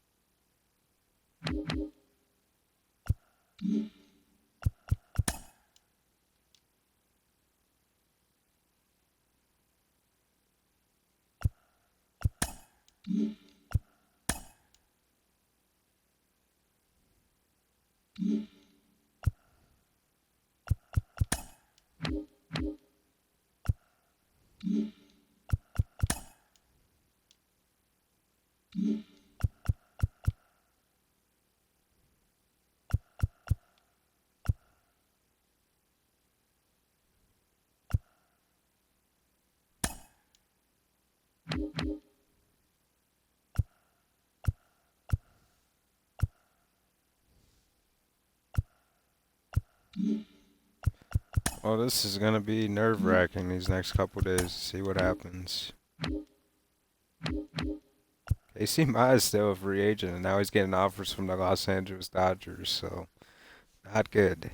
B: Well, this is going to be nerve-wracking these next couple days. See what happens. AC Mize is still a free agent, and now he's getting offers from the Los Angeles Dodgers, so not good.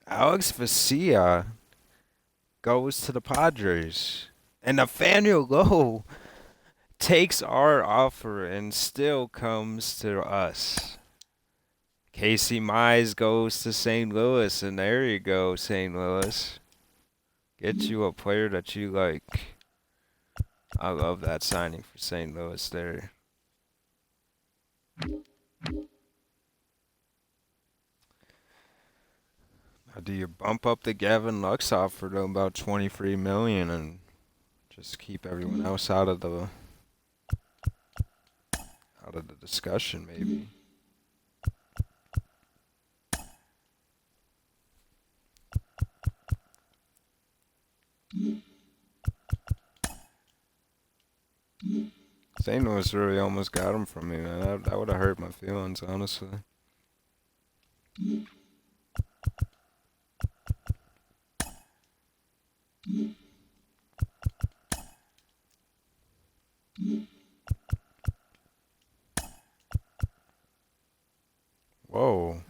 B: Alex Vesia goes to the Padres, and Nathaniel Lowe takes our offer and still comes to us. Casey Mize goes to St. Louis, and there you go, St. Louis. Get you a player that you like. I love that signing for St. Louis there. Now, do you bump up the Gavin Lux offer to about $23 million and just keep everyone else out of the discussion, maybe? St. Louis really almost got him from me, man. That would have hurt my feelings, honestly. Whoa.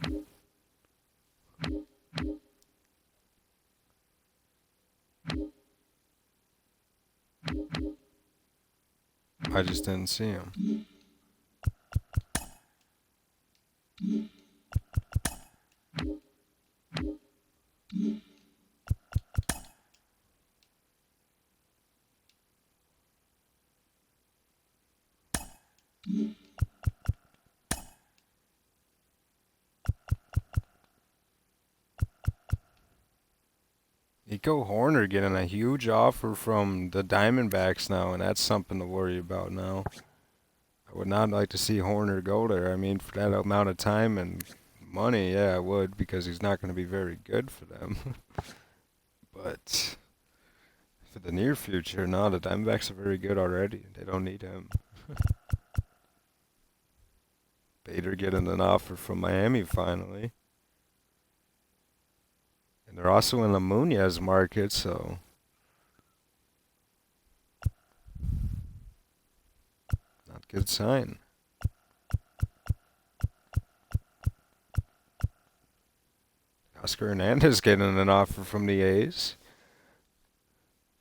B: I just didn't see him. Nico Horner getting a huge offer from the Diamondbacks now, and that's something to worry about now. I would not like to see Horner go there. I mean, for that amount of time and money, yeah, I would, because he's not going to be very good for them. But for the near future, no, the Diamondbacks are very good already. They don't need him. Bader getting an offer from Miami finally. And they're also in the Munoz market, so not a good sign. Oscar Hernandez getting an offer from the A's.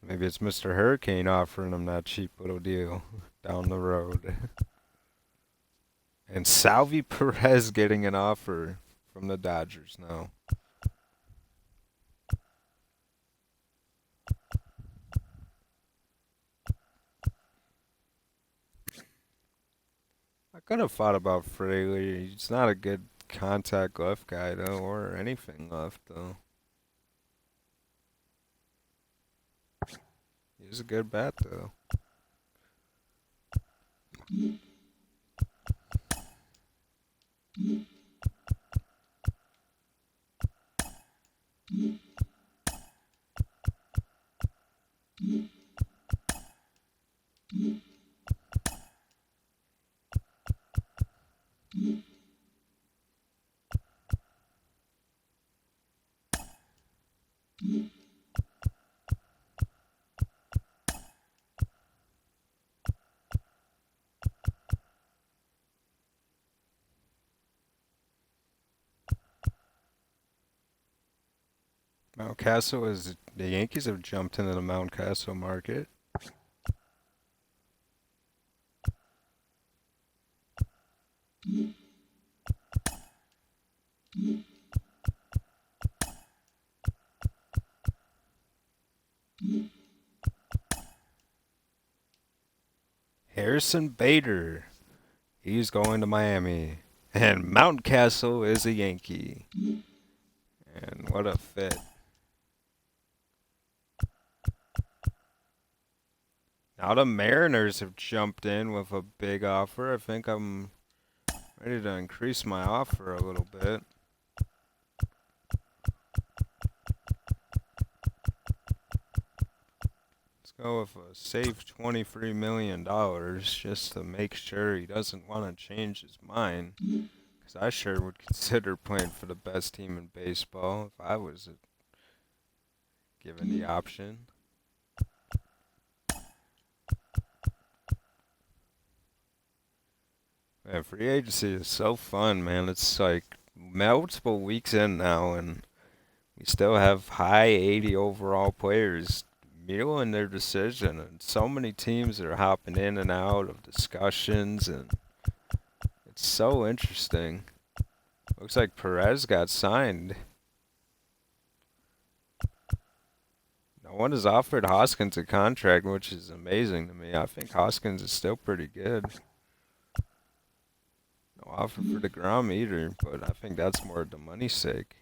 B: Maybe it's Mr. Hurricane offering him that cheap little deal down the road. And Salvi Perez getting an offer from the Dodgers now. I could have thought about Fraley. He's not a good contact left guy, though, or anything left, though. He's a good bat, though. Mountcastle is the Yankees have jumped into the Mountcastle market. Harrison Bader, he's going to Miami. And Mountcastle is a Yankee. And what a fit. Now the Mariners have jumped in with a big offer. I think I'm ready to increase my offer a little bit. Let's go with a safe $23 million just to make sure he doesn't want to change his mind. Because I sure would consider playing for the best team in baseball if I was given the option. Man, free agency is so fun, man. It's like multiple weeks in now, and we still have high 80 overall players in their decision. And so many teams are hopping in and out of discussions, and it's so interesting. Looks like Perez got signed. No one has offered Hoskins a contract, which is amazing to me. I think Hoskins is still pretty good. No offer for DeGrom either, but I think that's more the money's sake.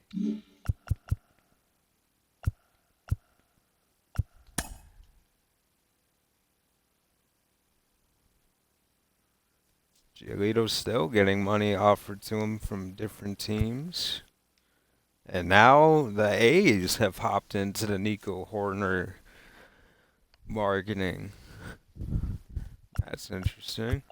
B: Giolito's still getting money offered to him from different teams. And now the A's have hopped into the Nico Horner bargaining. That's interesting.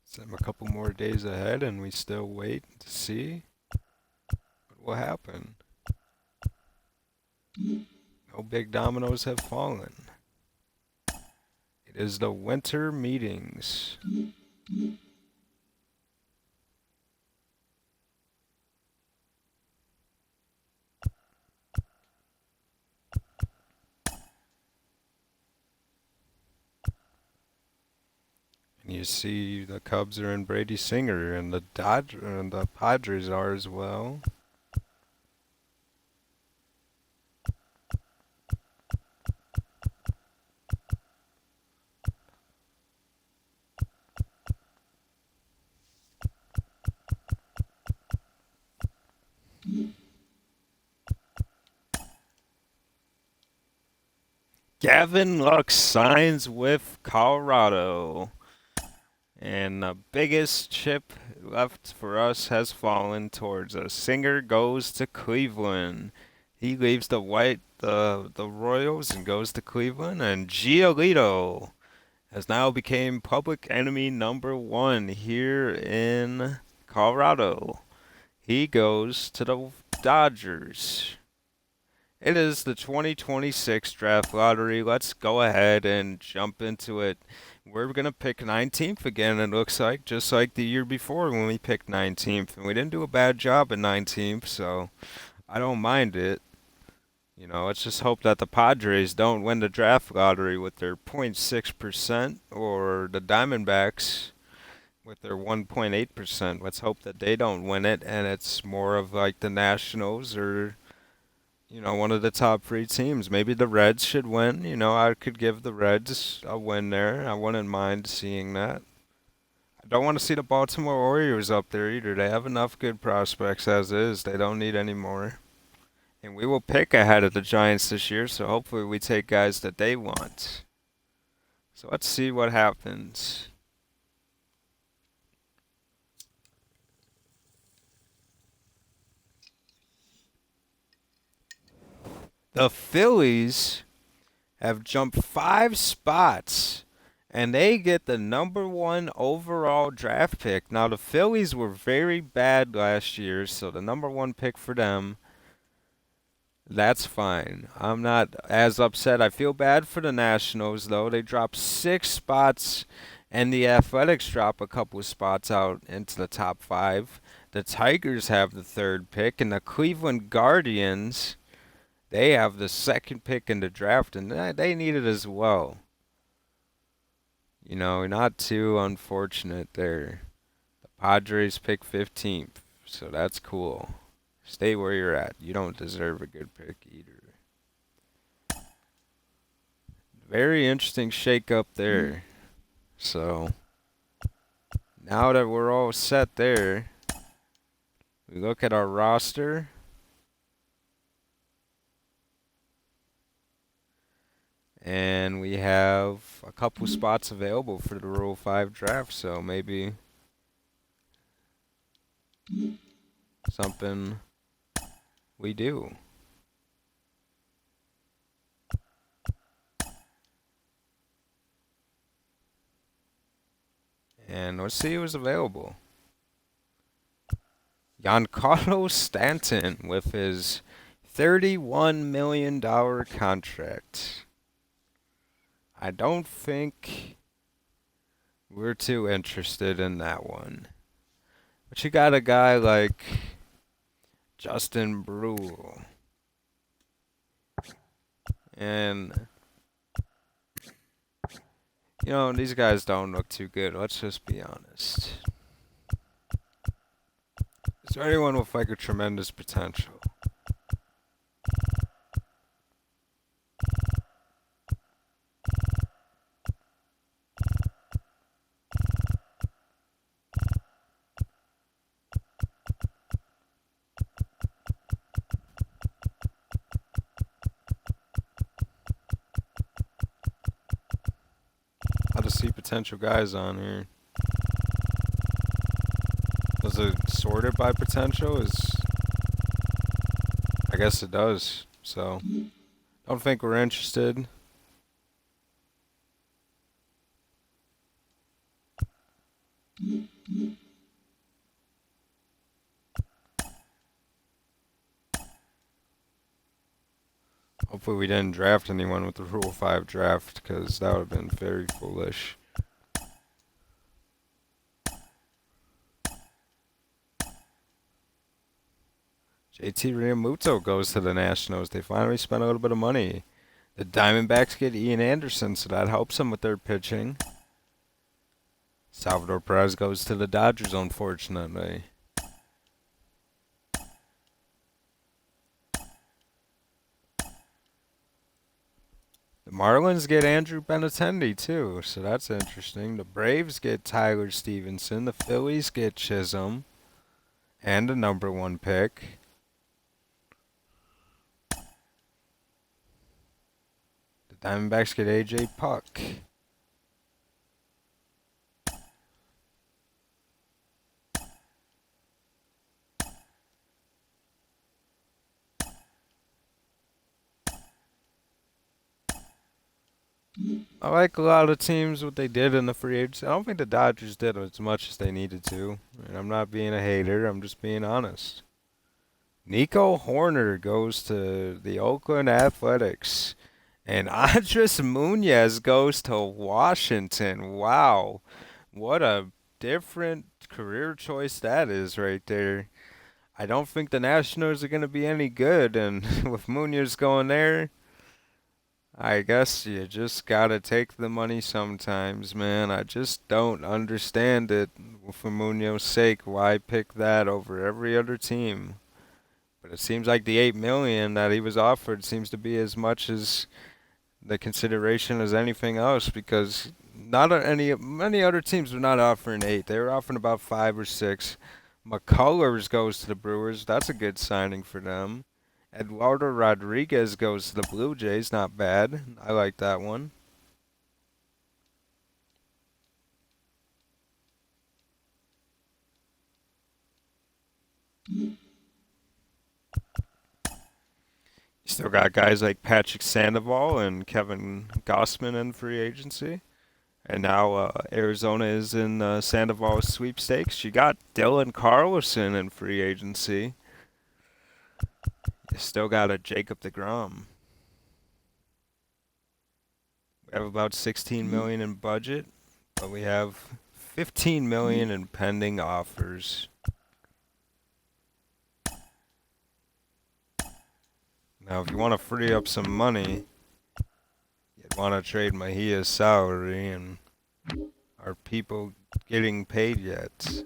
B: Some a couple more days ahead, and we still wait to see what will happen. No big dominoes have fallen. It is the winter meetings. And you see the Cubs are in Brady Singer, and the Padres are as well. Gavin Lux signs with Colorado. And the biggest chip left for us has fallen towards us. Singer goes to Cleveland. He leaves the Royals and goes to Cleveland. And Giolito has now become public enemy number one here in Colorado. He goes to the Dodgers. It is the 2026 draft lottery. Let's go ahead and jump into it. We're going to pick 19th again, it looks like, just like the year before when we picked 19th. And we didn't do a bad job at 19th, so I don't mind it. You know, let's just hope that the Padres don't win the draft lottery with their 0.6% or the Diamondbacks with their 1.8%. Let's hope that they don't win it and it's more of like the Nationals or one of the top three teams. Maybe the Reds should win. I could give the Reds a win there. I wouldn't mind seeing that. I don't want to see the Baltimore Orioles up there either. They have enough good prospects as is. They don't need any more. And we will pick ahead of the Giants this year, so hopefully we take guys that they want. So let's see what happens. The Phillies have jumped 5 spots and they get the #1 overall draft pick. Now the Phillies were very bad last year, so the #1 pick for them, that's fine. I'm not as upset. I feel bad for the Nationals though. They dropped 6 spots, and the Athletics drop a couple of spots out into the top 5. The Tigers have the 3rd pick, and the Cleveland Guardians, they have the 2nd pick in the draft, and they need it as well. Not too unfortunate there. The Padres pick 15th, so that's cool. Stay where you're at. You don't deserve a good pick either. Very interesting shake-up there. So, now that we're all set there, we look at our roster. And we have a couple spots available for the Rule 5 draft, so maybe something we do. And let's see who's available. Giancarlo Stanton with his $31 million contract. I don't think we're too interested in that one. But you got a guy like Justin Brule. And, these guys don't look too good. Let's just be honest. Is there anyone with like a tremendous potential? How to see potential guys on here. Does it sort it by potential? I guess it does. So, don't think we're interested. Hopefully we didn't draft anyone with the Rule 5 draft, because that would have been very foolish. JT Realmuto goes to the Nationals. They finally spent a little bit of money. The Diamondbacks get Ian Anderson, so that helps them with their pitching. Salvador Perez goes to the Dodgers, unfortunately. The Marlins get Andrew Benintendi, too, so that's interesting. The Braves get Tyler Stevenson. The Phillies get Chisholm and the #1 pick. The Diamondbacks get AJ Puck. I like a lot of teams what they did in the free agency. I don't think the Dodgers did as much as they needed to. And I'm not being a hater. I'm just being honest. Nico Horner goes to the Oakland Athletics. And Andres Munoz goes to Washington. Wow. What a different career choice that is right there. I don't think the Nationals are going to be any good. And with Munoz going there, I guess you just gotta take the money sometimes, man. I just don't understand it. For Munoz's sake, why pick that over every other team? But it seems like the 8 million that he was offered seems to be as much as the consideration as anything else, because not many other teams were not offering 8. They were offering about 5 or 6. McCullers goes to the Brewers. That's a good signing for them. Eduardo Rodriguez goes to the Blue Jays. Not bad. I like that one. You still got guys like Patrick Sandoval and Kevin Gossman in free agency. And now Arizona is in Sandoval's sweepstakes. She got Dylan Carlson in free agency. You still got a Jacob deGrom. We have about 16 million in budget, but we have 15 million in pending offers. Now, if you want to free up some money, you'd want to trade Mejia's salary, and are people getting paid yet?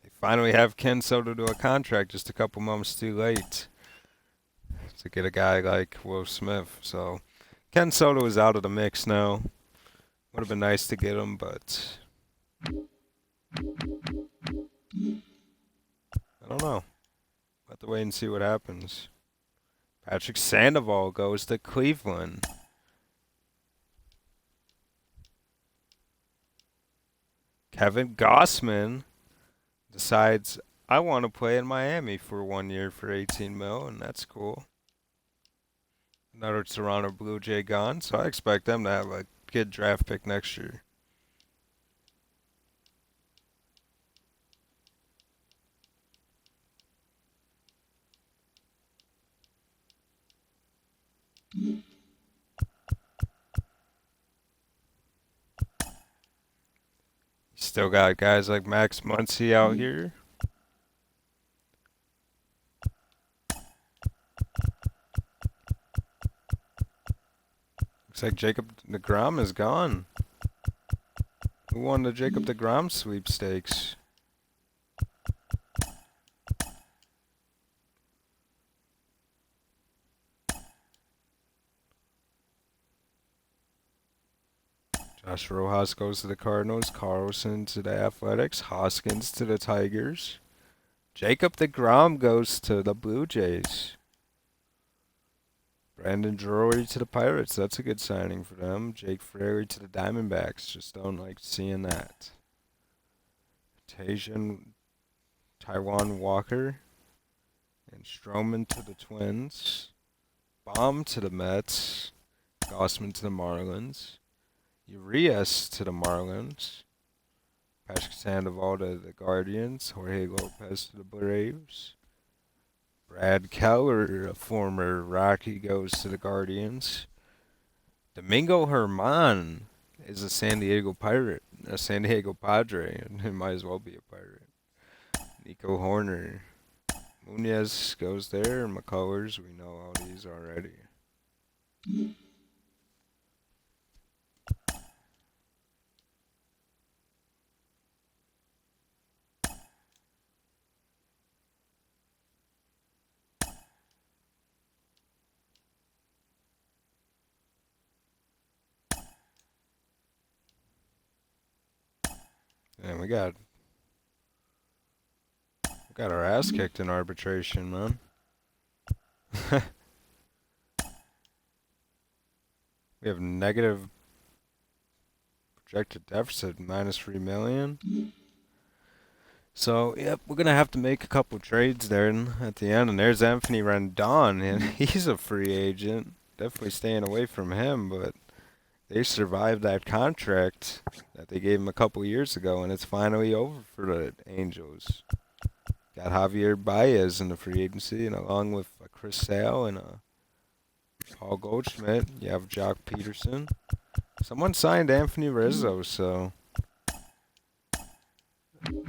B: They finally have Ken Soto to a contract just a couple months too late to get a guy like Will Smith. So Ken Soto is out of the mix now. Would have been nice to get him, but I don't know. We'll have to wait and see what happens. Patrick Sandoval goes to Cleveland. Kevin Gossman decides I want to play in Miami for 1 year for 18 mil, and that's cool. Another Toronto Blue Jay gone, so I expect them to have a good draft pick next year. Still got guys like Max Muncy out here. Looks like Jacob deGrom is gone. Who won the Jacob deGrom sweepstakes? Josh Rojas goes to the Cardinals, Carlson to the Athletics, Hoskins to the Tigers. Jacob deGrom goes to the Blue Jays. Brandon Drury to the Pirates. That's a good signing for them. Jake Fraley to the Diamondbacks. Just don't like seeing that. Taiwan Walker and Stroman to the Twins. Baum to the Mets. Gossman to the Marlins. Urias to the Marlins. Patrick Sandoval to the Guardians. Jorge Lopez to the Braves. Brad Keller, a former Rocky, goes to the Guardians. Domingo Germán is a San Diego Pirate, a San Diego Padre, and he might as well be a Pirate. Nico Horner. Munoz goes there, and McCullers, we know all these already. And we got our ass kicked in arbitration, man. We have negative projected deficit, minus 3 million. So, yep, we're going to have to make a couple trades there at the end. And there's Anthony Rendon, and he's a free agent. Definitely staying away from him, but they survived that contract that they gave him a couple years ago, and it's finally over for the Angels. Got Javier Baez in the free agency, and along with Chris Sale and Paul Goldschmidt, you have Jock Peterson. Someone signed Anthony Rizzo, so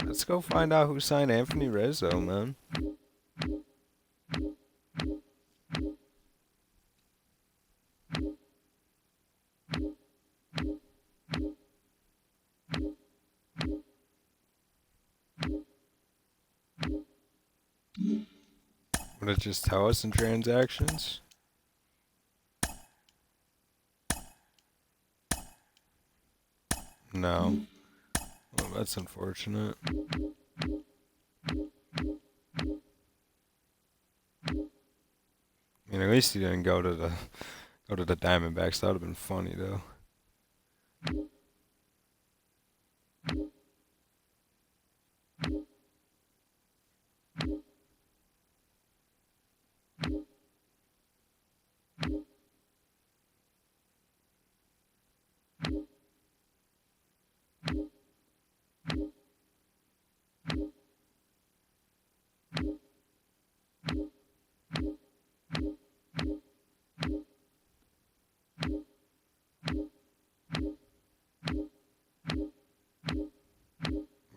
B: let's go find out who signed Anthony Rizzo, man. Would it just tell us in transactions? No. Well, that's unfortunate. I mean, at least he didn't go to the Diamondbacks. That would have been funny, though.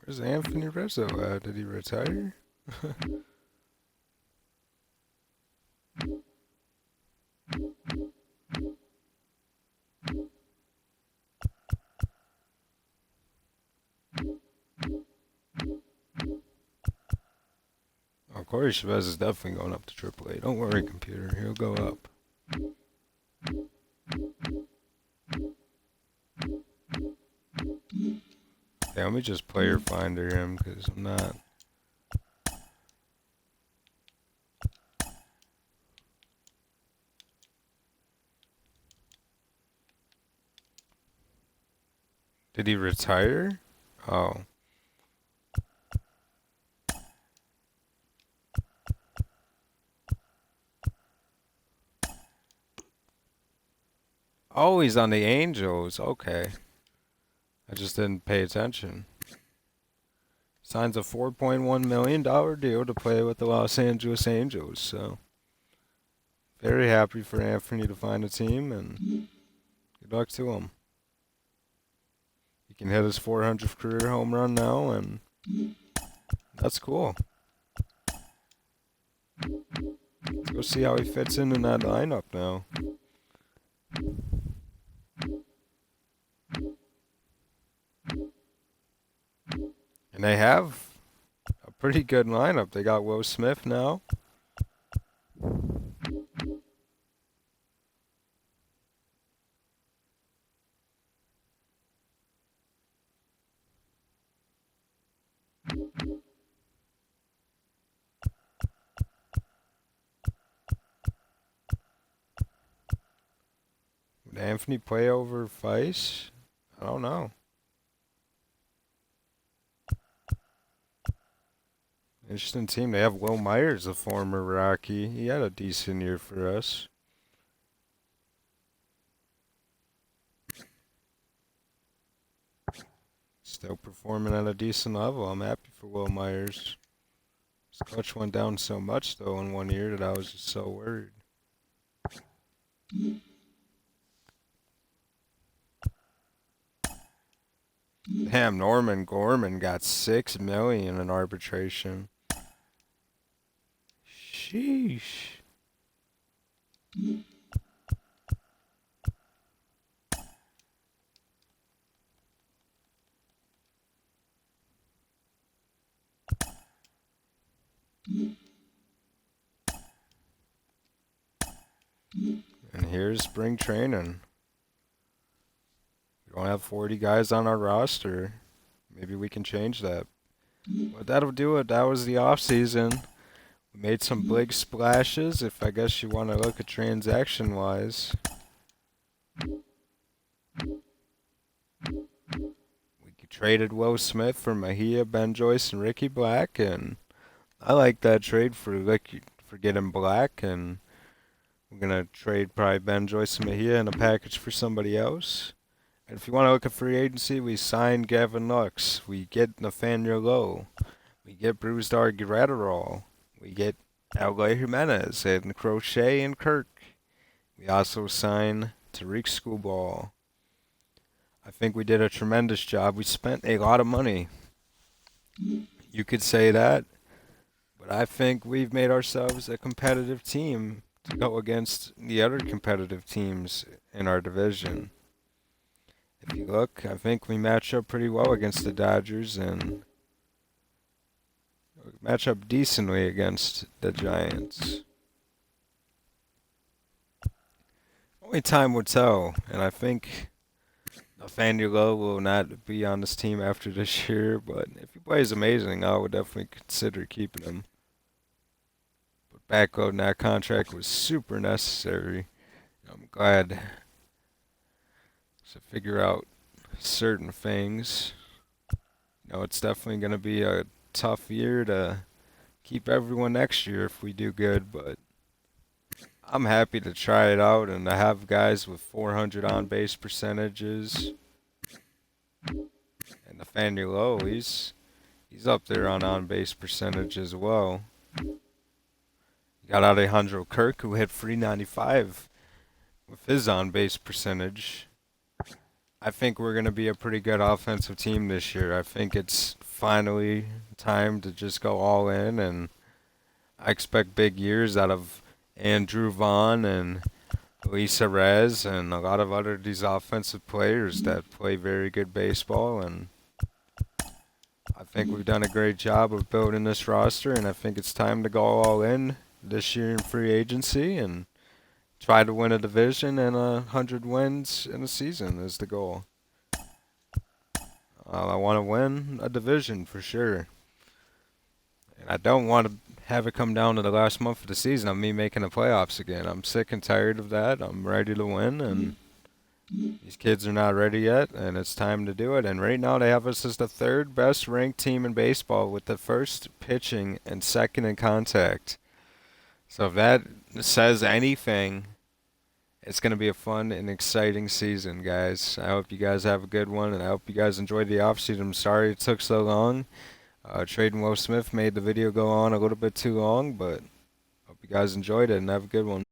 B: Where's Anthony Rizzo at? Did he retire? Oh, Corey Chavez is definitely going up to AAA. Don't worry, computer. He'll go up. Yeah, let me just player finder him because I'm not. Did he retire? Oh. Oh, he's on the Angels. Okay. I just didn't pay attention. Signs a $4.1 million deal to play with the Los Angeles Angels. So, very happy for Anthony to find a team, and good luck to him. He can hit his 400th career home run now, and that's cool. Let's go see how he fits in that lineup now. And they have a pretty good lineup. They got Will Smith now. Would Anthony play over Fice? I don't know. Interesting team. They have Will Myers, a former Rocky. He had a decent year for us. Still performing at a decent level. I'm happy for Will Myers. His clutch went down so much, though, in 1 year that I was just so worried. Damn, Norman Gorman got $6 million in arbitration. Sheesh. And here's spring training. We don't have 40 guys on our roster. Maybe we can change that. But that'll do it. That was the offseason. We made some big splashes, if I guess you want to look at transaction-wise. We traded Will Smith for Mejia, Ben Joyce, and Ricky Black, and I like that trade for getting Black, and we're gonna trade probably Ben Joyce and Mejia in a package for somebody else. And if you want to look at free agency, we signed Gavin Lux. We get Nathaniel Lowe. We get Brusdar Guerrero. We get L.A. Jimenez and Crochet and Kirk. We also sign Tariq Schoolball. I think we did a tremendous job. We spent a lot of money. You could say that, but I think we've made ourselves a competitive team to go against the other competitive teams in our division. If you look, I think we match up pretty well against the Dodgers and match up decently against the Giants. Only time will tell, and I think Nathaniel Lowe will not be on this team after this year, but if he plays amazing, I would definitely consider keeping him. But backloading that contract was super necessary. I'm glad to figure out certain things. It's definitely going to be a tough year to keep everyone next year if we do good, but I'm happy to try it out and to have guys with 400 on-base percentages. And Nathaniel Lowe, he's up there on-base percentage as well. You got Alejandro Kirk, who hit 395 with his on-base percentage. I think we're going to be a pretty good offensive team this year. I think it's finally time to just go all in, and I expect big years out of Andrew Vaughn and Lisa Rez and a lot of other these offensive players that play very good baseball. And I think we've done a great job of building this roster, and I think it's time to go all in this year in free agency and try to win a division, and 100 wins in a season is the goal. I want to win a division for sure. And I don't want to have it come down to the last month of the season of me making the playoffs again. I'm sick and tired of that. I'm ready to win, and these kids are not ready yet, and it's time to do it. And right now they have us as the third best ranked team in baseball with the first pitching and second in contact. So if that says anything, it's going to be a fun and exciting season, guys. I hope you guys have a good one, and I hope you guys enjoyed the offseason. I'm sorry it took so long. Trading Will Smith made the video go on a little bit too long, but hope you guys enjoyed it and have a good one.